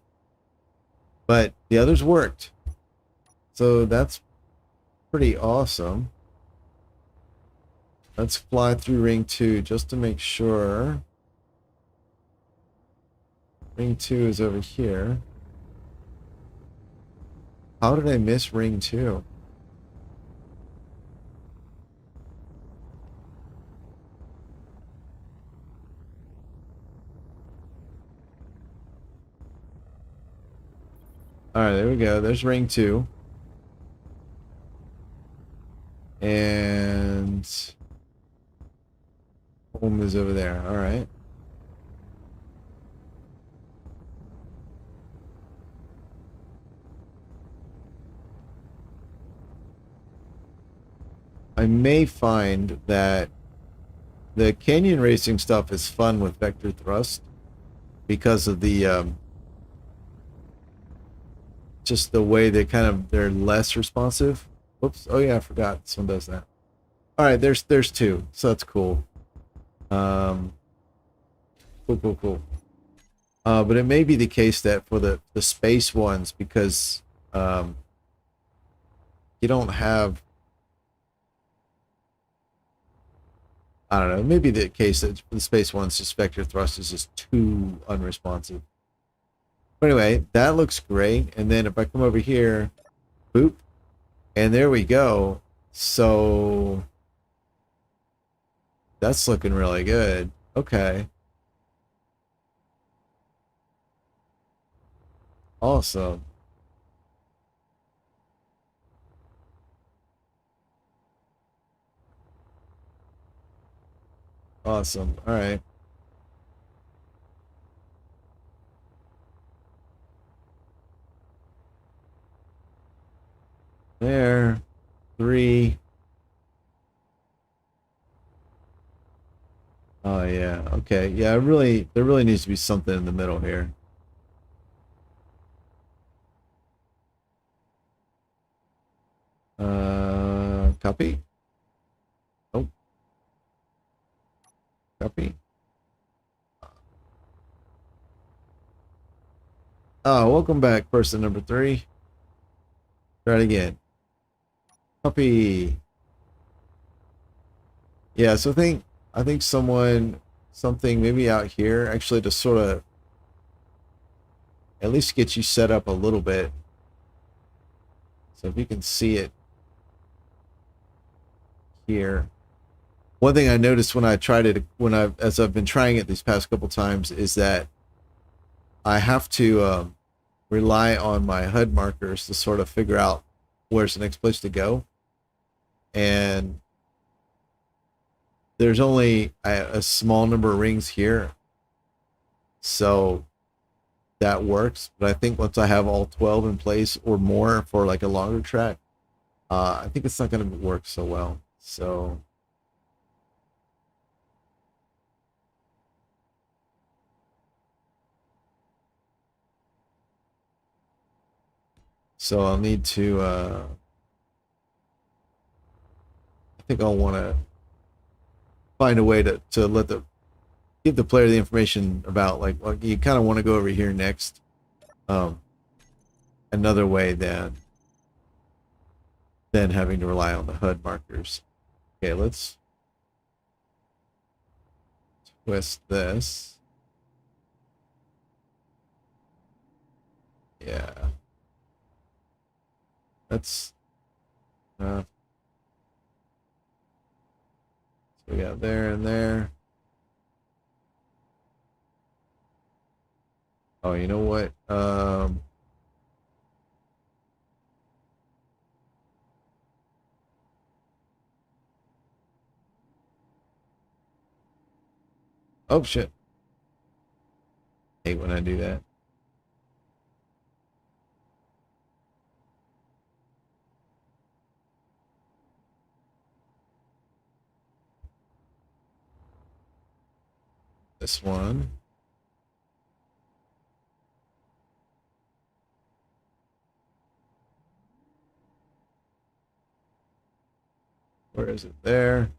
but the others worked, so that's pretty awesome. Let's fly through ring 2 just to make sure. Ring 2 is over here. How did I miss ring 2? Alright, there we go. There's ring 2. And home is over there. Alright. I may find that the canyon racing stuff is fun with vector thrust because of the just the way they they're less responsive. Whoops. Oh yeah, I forgot this one does that. All right, there's 2, so that's cool. Cool. But it may be the case that for the space ones, because you don't have, I don't know, it may be the case that for the space ones, just vector thrust is just too unresponsive. But anyway, that looks great. And then if I come over here, boop, and there we go. So that's looking really good. Okay. Awesome. Awesome. All right. There. 3. Oh yeah. Okay. Yeah, there really needs to be something in the middle here. Copy. Oh. Copy. Oh, welcome back, person number 3. Try it again. Copy. Yeah, so I think something maybe out here actually to sort of at least get you set up a little bit. So if you can see it here. One thing I noticed when I tried it, as I've been trying it these past couple times, is that I have to rely on my HUD markers to sort of figure out where's the next place to go. And there's only a small number of rings here, so that works. But I think once I have all 12 in place or more for like a longer track, I think it's not going to work so well. So So I'll need to, I think I'll want to find a way to give the player the information about like, well, you kind of want to go over here next. Another way than having to rely on the HUD markers. Okay, let's twist this. Yeah. That's so we got there and there. Oh, you know what? Oh shit. Hate when I do that. This one. Where is it? There.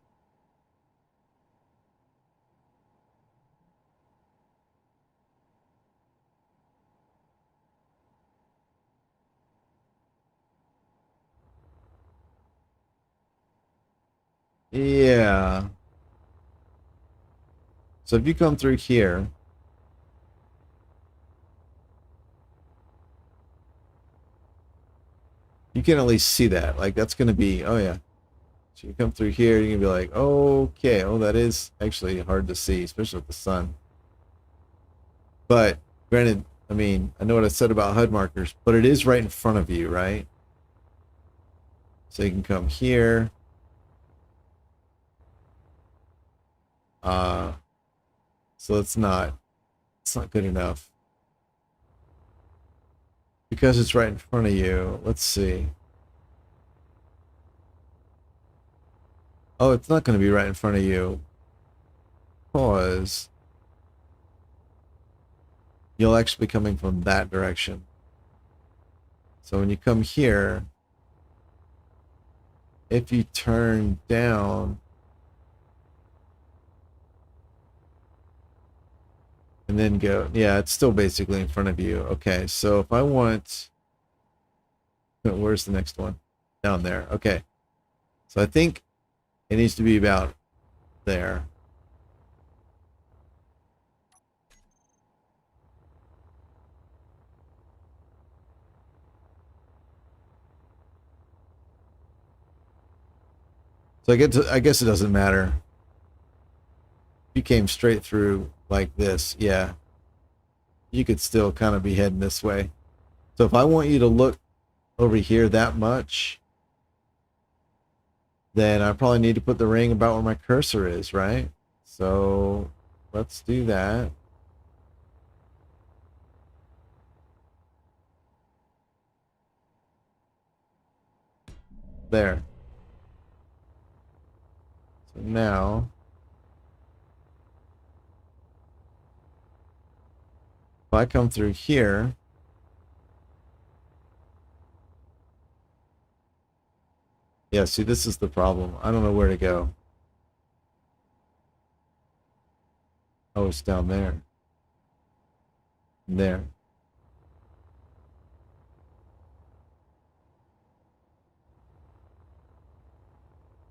Yeah. So if you come through here, you can at least see that. Like that's going to be, oh yeah. So you come through here, you can be like, okay, oh, that is actually hard to see, especially with the sun. But granted, I mean, I know what I said about HUD markers, but it is right in front of you, right? So you can come here. So it's not good enough. Because it's right in front of you. Let's see. Oh, it's not going to be right in front of you. Because you'll actually be coming from that direction. So when you come here, if you turn down and then go, yeah, it's still basically in front of you. Okay, so if I want, where's the next one? Down there. Okay. So I think it needs to be about there. So I guess it doesn't matter. You came straight through like this, yeah. You could still kind of be heading this way. So if I want you to look over here that much, then I probably need to put the ring about where my cursor is, right? So let's do that. There. So now if I come through here, yeah, see, this is the problem. I don't know where to go. Oh, it's down there. There.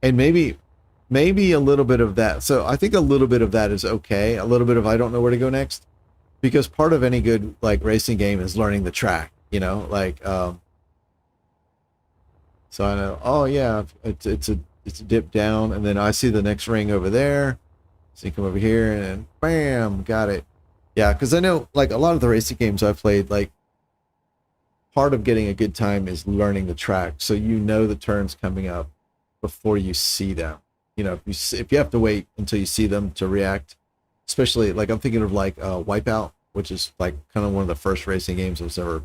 And maybe a little bit of that. So I think a little bit of that is okay. A little bit of I don't know where to go next. Because part of any good like racing game is learning the track, you know, like so I know, oh yeah, it's a dip down, and then I see the next ring over there. So you come over here and bam, got it. Yeah, because I know like a lot of the racing games I've played, like part of getting a good time is learning the track, so you know the turns coming up before you see them. You know, if you have to wait until you see them to react, especially like I'm thinking of like Wipeout, which is like kind of one of the first racing games I was ever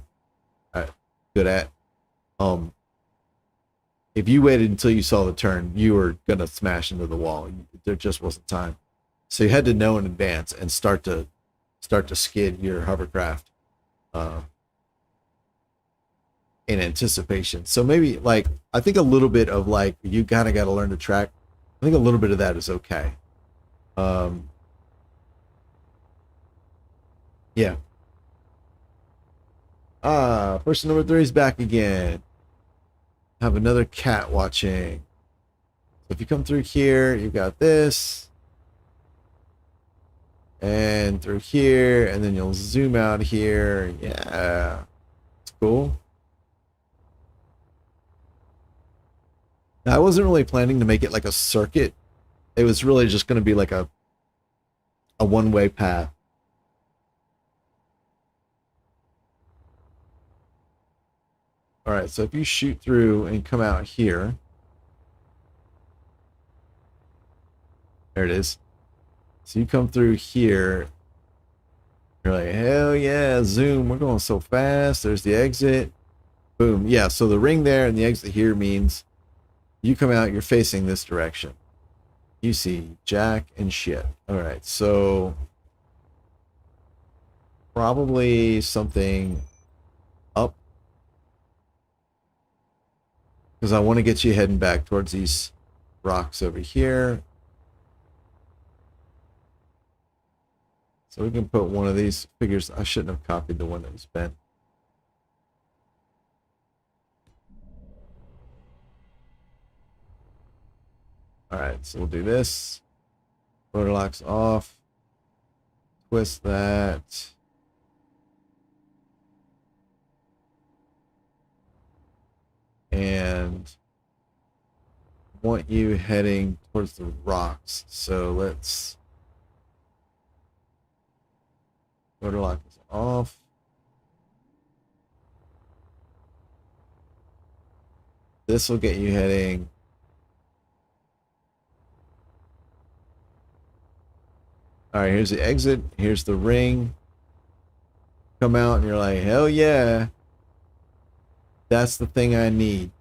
good at. Um, if you waited until you saw the turn, you were gonna smash into the wall. There just wasn't time, so you had to know in advance and start to skid your hovercraft. Uh, in anticipation. So maybe like I think a little bit of like you kind of got to learn to track. I think a little bit of that is okay. Um, yeah. Person number 3 is back again. Have another cat watching. So if you come through here, you got this. And through here, and then you'll zoom out here. Yeah. It's cool. Now, I wasn't really planning to make it like a circuit. It was really just going to be like a one-way path. All right, so if you shoot through and come out here, there it is. So you come through here, you're like, hell yeah, zoom, we're going so fast. There's the exit. Boom. Yeah, so the ring there and the exit here means you come out, you're facing this direction. You see jack and shit. All right, so probably something up because I want to get you heading back towards these rocks over here. So we can put one of these figures. I shouldn't have copied the one that was bent. All right, so we'll do this. Rotor locks off. Twist that. And want you heading towards the rocks. So let's rotor lock is off. This will get you heading. All right, here's the exit. Here's the ring. Come out and you're like, hell yeah. That's the thing I need.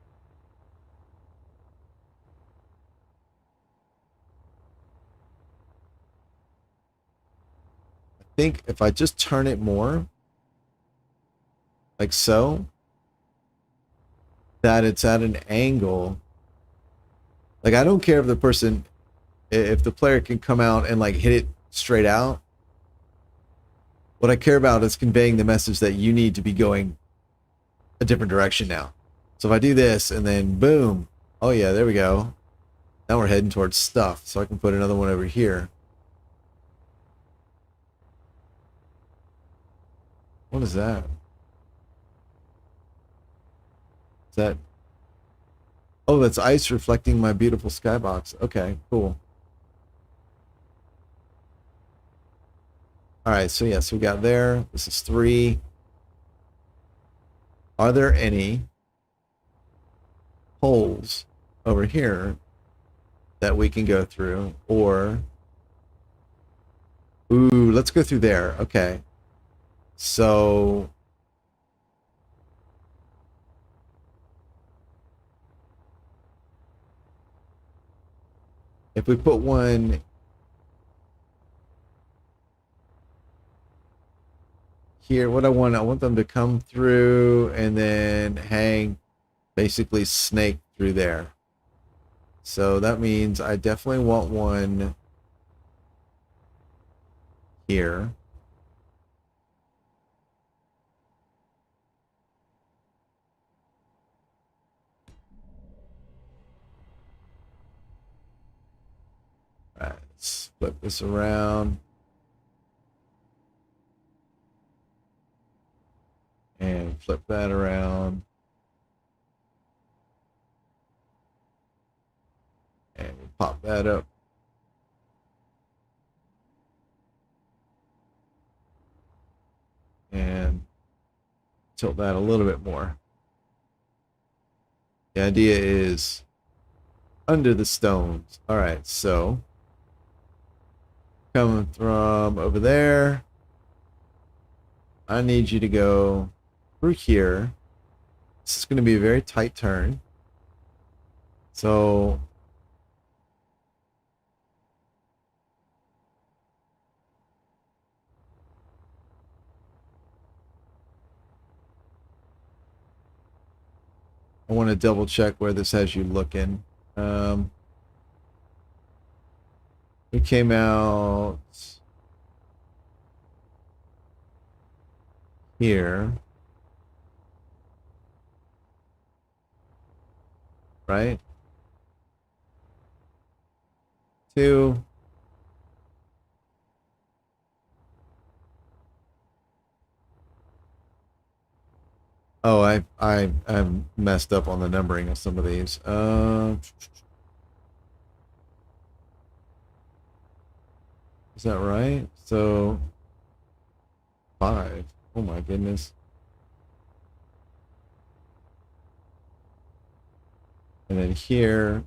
I think if I just turn it more, like so, that it's at an angle. Like I don't care if the person, if the player can come out and like hit it straight out. What I care about is conveying the message that you need to be going a different direction now. So if I do this and then boom, oh yeah, there we go. Now we're heading towards stuff. So I can put another one over here. What is that? Is that? Oh, that's ice reflecting my beautiful skybox. Okay, cool. All right, so yes, we got there. This is 3. Are there any holes over here that we can go through? Or, ooh, let's go through there. Okay. So, if we put one here, what I want them to come through and then hang, basically snake through there. So that means I definitely want one here. All right, let's flip this around. And flip that around. And we'll pop that up. And tilt that a little bit more. The idea is under the stones. All right, so coming from over there, I need you to go through here. This is going to be a very tight turn. So I want to double check where this has you looking. We came out here, right? Two. Oh, I'm messed up on the numbering of some of these. Is that right? So 5. Oh my goodness. And then here,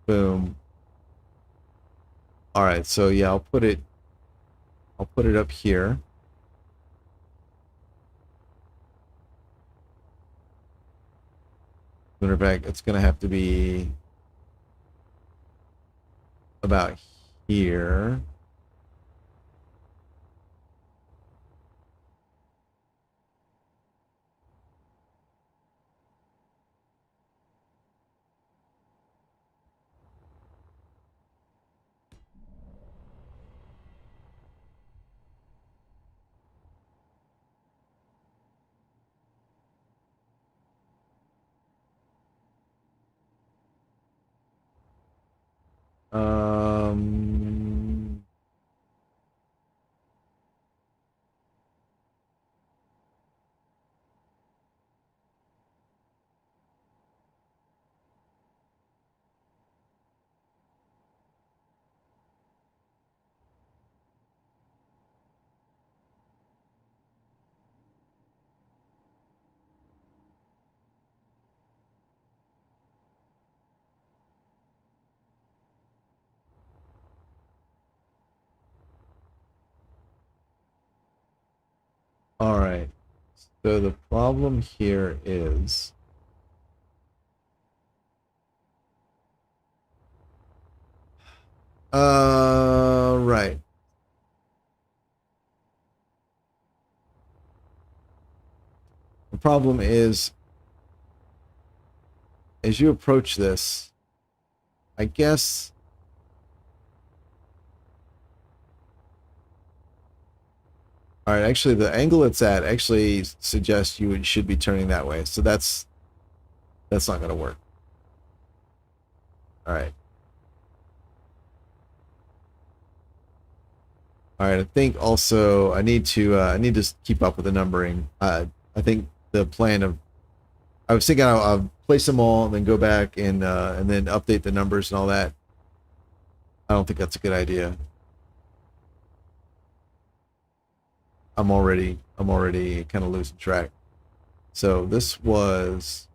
boom. All right, so yeah, I'll put it up here. Matter of fact, it's gonna have to be about here. Um, all right. So the problem here is, right. The problem is, as you approach this, I guess. All right, actually, the angle it's at actually suggests you should be turning that way. So that's not going to work. All right. All right. I think also I need to keep up with the numbering. I think the plan of I was thinking I'll place them all and then go back and then update the numbers and all that. I don't think that's a good idea. I'm already kind of losing track. So this was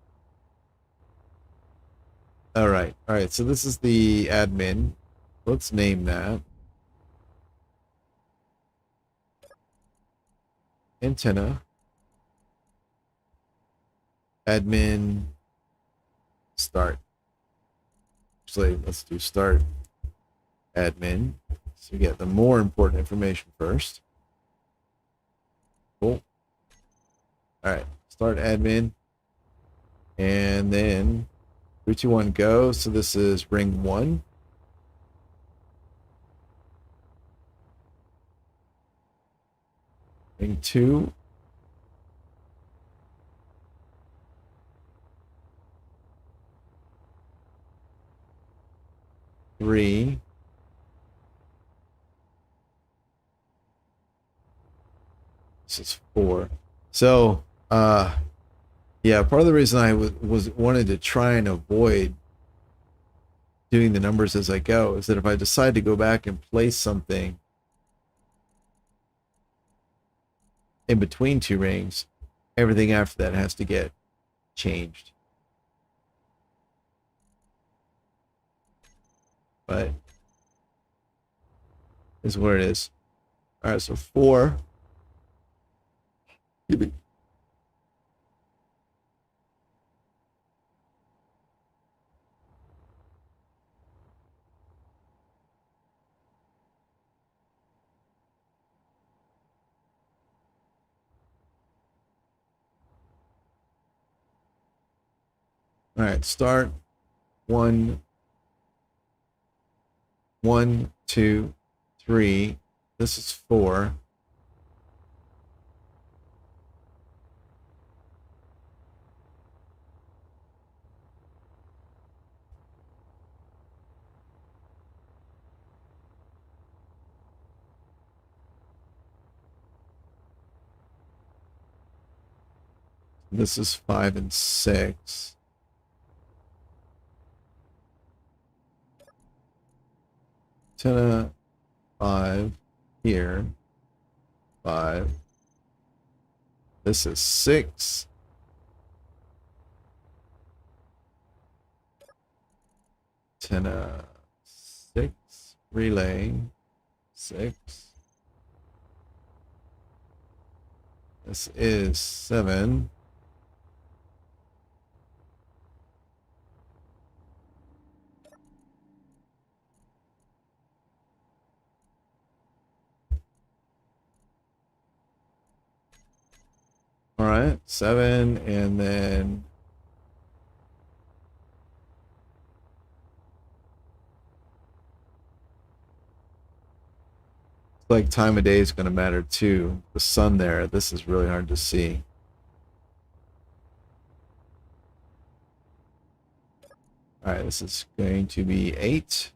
all right. All right. So this is the admin. Let's name that antenna admin start. Actually, let's do start admin. So we get the more important information first. Cool. All right. Start admin. And then 3, 2, 1, go. So this is ring 1. Ring 2. Three. This is 4. So, yeah, part of the reason I was wanted to try and avoid doing the numbers as I go is that if I decide to go back and place something in between 2 rings, everything after that has to get changed. But is where it is. All right, so 4. All right, start. One, one, two, three. This is four. This is 5 and 6. Antenna 5 here. 5. This is 6. Antenna 6. Relay 6. This is 7. All right, 7, and then like time of day is going to matter too. The sun there, this is really hard to see. All right, this is going to be 8.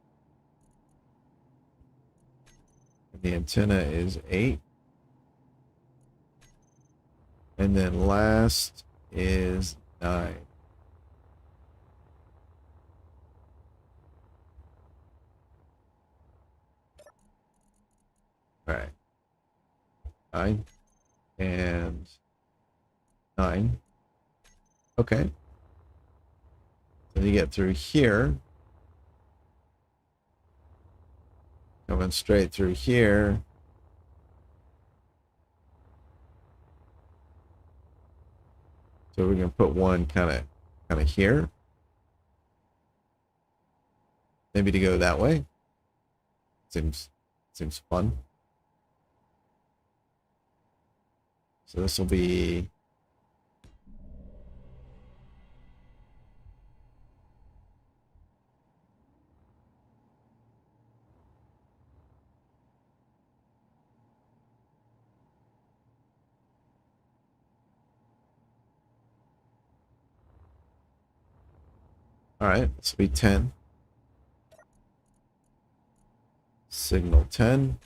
And the antenna is 8. And then last is 9. All right. 9 and 9. Okay. Then you get through here. Coming straight through here. So we're going to put one kind of here. Maybe to go that way. Seems fun. So this will be all right, this will be 10. Signal 10.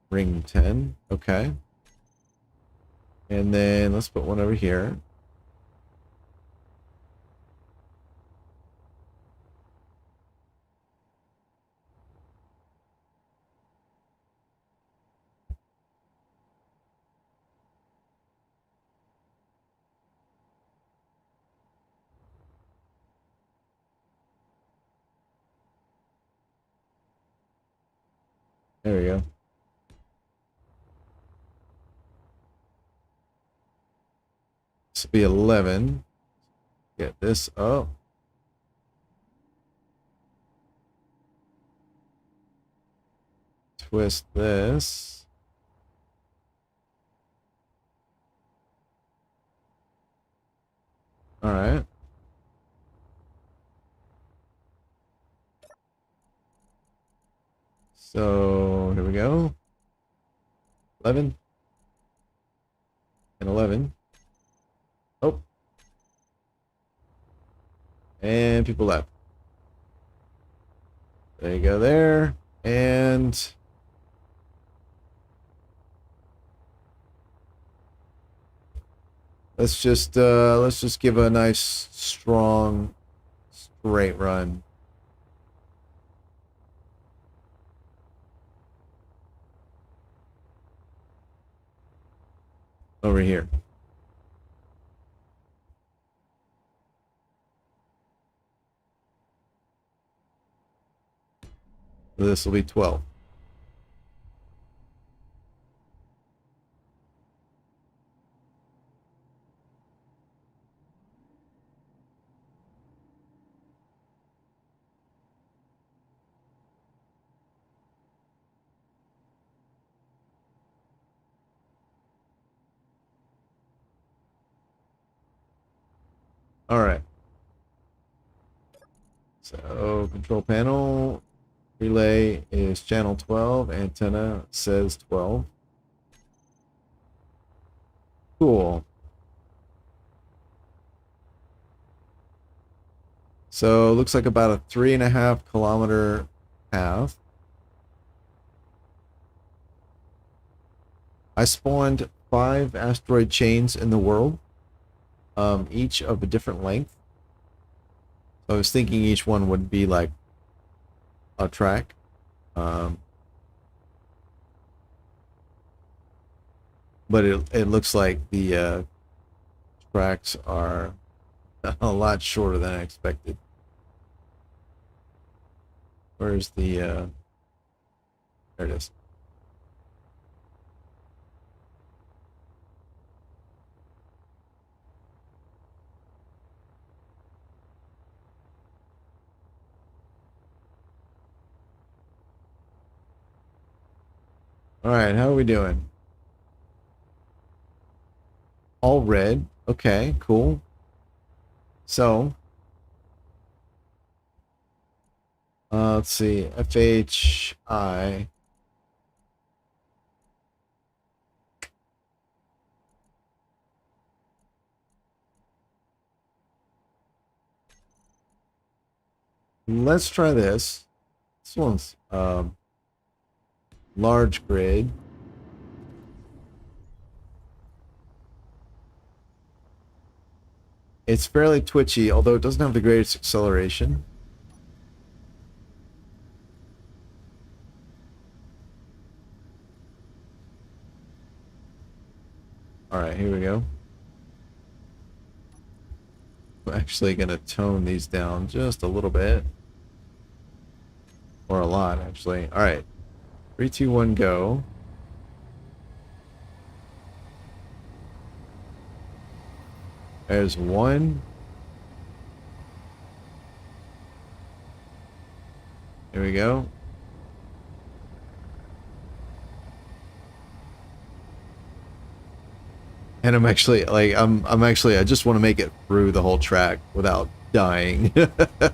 Ring 10. Okay. And then let's put one over here. There we go. This will be 11. Get this up. Twist this. All right. So here we go. 11 and 11. Oh. And people left. There you go there. And let's just give a nice strong straight run. Over here. This will be 12. All right. So control panel relay is channel 12. Antenna says 12. Cool. So looks like about a 3.5 kilometer path. I spawned 5 asteroid chains in the world, each of a different length. So I was thinking each one would be like a track. But it looks like the tracks are a lot shorter than I expected. Where's the there it is. All right, how are we doing? All red. Okay, cool. So, let's see. FHI. Let's try this. This one's large grid. It's fairly twitchy, although it doesn't have the greatest acceleration. All right, here we go. I'm actually going to tone these down just a little bit. Or a lot, actually. All right. 3, 2, 1, go. There's one. Here we go. And I'm actually like I'm actually I just want to make it through the whole track without dying. All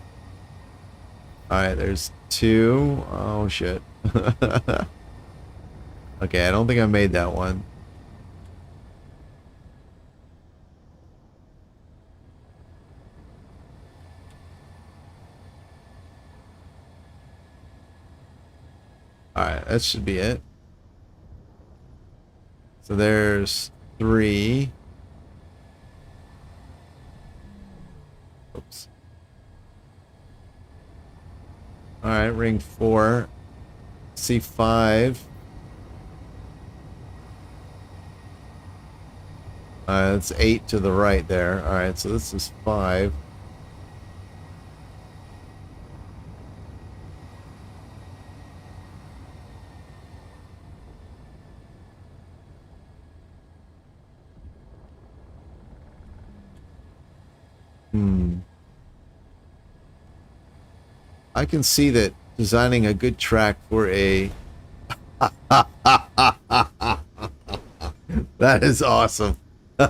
right, there's 2. Oh shit. Okay, I don't think I made that one. All right, that should be it. So there's 3. Oops. All right, ring 4. C5. That's 8 to the right there. All right, so this is 5. I can see that designing a good track for a that is awesome. All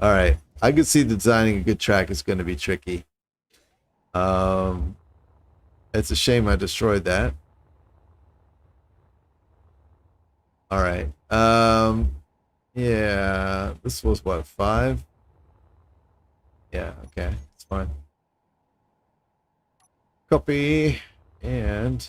right, I can see designing a good track is going to be tricky. It's a shame I destroyed that. All right. Yeah, this was what, 5? Yeah, okay, it's fine. Copy and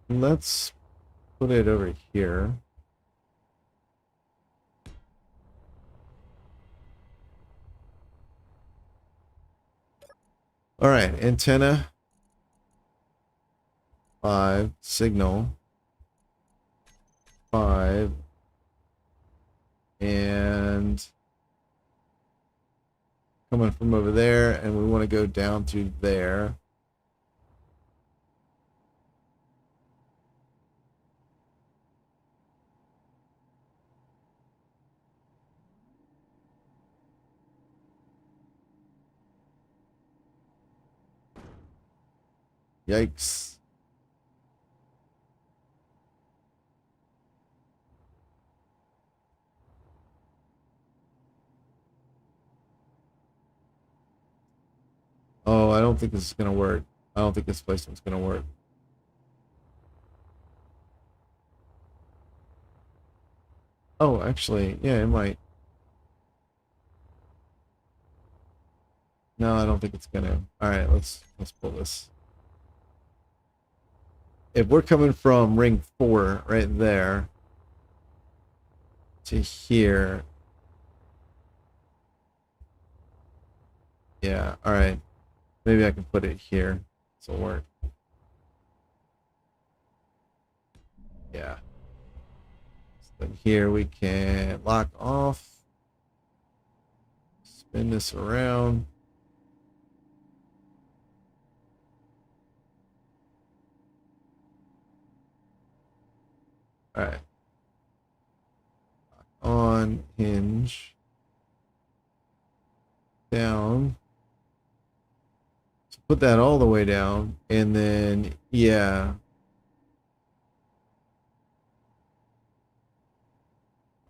let's put it over here. All right, antenna 5, signal 5, and coming from over there, and we want to go down to there. Yikes. Oh, I don't think this is gonna work. I don't think this placement's gonna work. Oh, actually, yeah, it might. No, I don't think it's gonna. All right, let's pull this. If we're coming from ring 4 right there to here, yeah, all right. Maybe I can put it here. This will work. Yeah. So then here we can lock off, spin this around. All right. On, hinge, down. So put that all the way down, and then, yeah.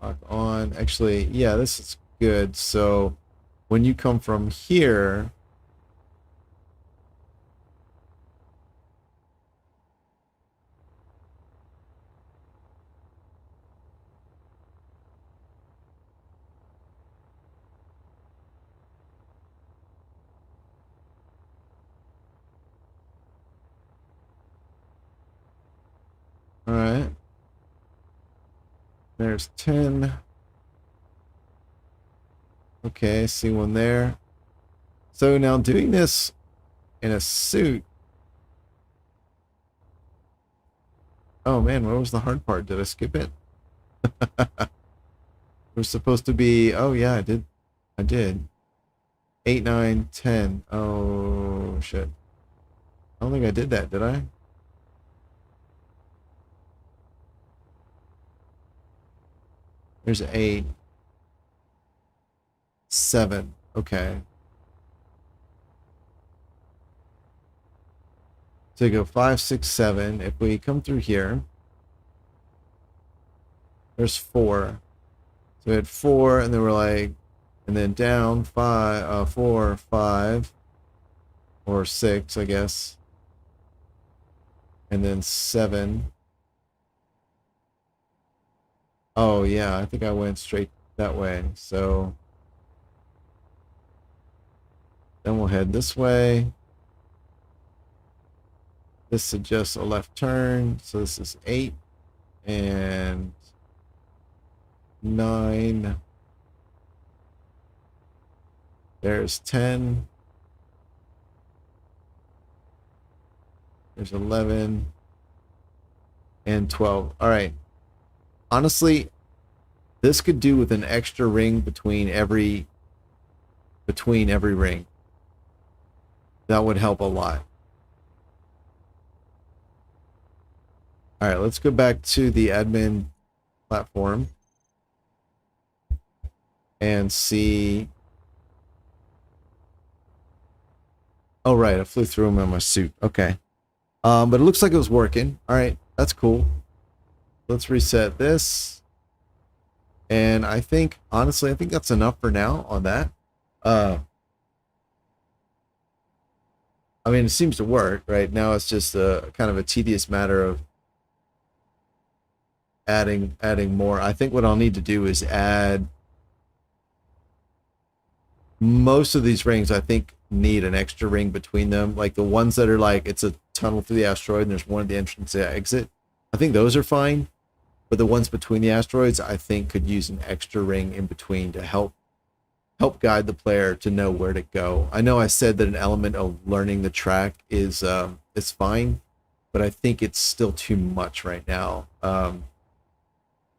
Lock on. Actually, yeah, this is good. So when you come from here, all right. There's 10. Okay, see one there. So now doing this in a suit. Oh man, what was the hard part? Did I skip it? We're supposed to be, oh yeah, I did. I did. 8, 9, 10. Oh shit. I don't think I did that, did I? There's 8. 7. Okay. So you go 5, 6, 7. If we come through here, there's 4. So we had 4, and then we're like, and then down 5, 4, 5, or 6, I guess, and then 7. Oh yeah, I think I went straight that way. So then we'll head this way. This suggests a left turn. So this is 8 and 9. There's 10. There's 11 and 12. All right. Honestly, this could do with an extra ring between every ring. That would help a lot. All right, let's go back to the admin platform and see. Oh, right, I flew through them in my suit. Okay. But it looks like it was working. All right, that's cool. Let's reset this. And I think, honestly, I think that's enough for now on that. I mean, it seems to work, right? Now it's just a kind of a tedious matter of adding more. I think what I'll need to do is add most of these rings. I think need an extra ring between them, like the ones that are like it's a tunnel through the asteroid and there's one at the entrance and exit. I think those are fine, but the ones between the asteroids I think could use an extra ring in between to help guide the player to know where to go. I know I said that an element of learning the track is fine, but I think it's still too much right now.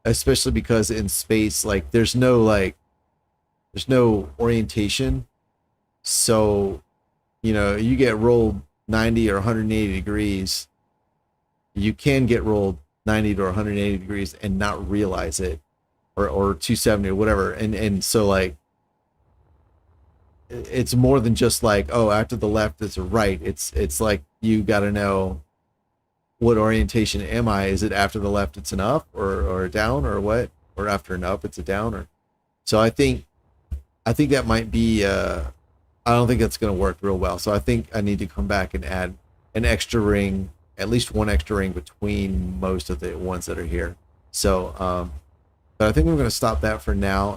Especially because in space, like there's no orientation. So, you get rolled 90 or 180 degrees. You can get rolled 90 to 180 degrees and not realize it, or 270 or whatever. And so like it's more than just like, oh, after the left it's a right. It's like you got to know what orientation am I? Is it after the left it's an up or a down or what? Or after an up it's a down or so I think that might be I don't think that's going to work real well. So I think I need to come back and add an extra ring, at least one extra ring between most of the ones that are here. So but I think we're going to stop that for now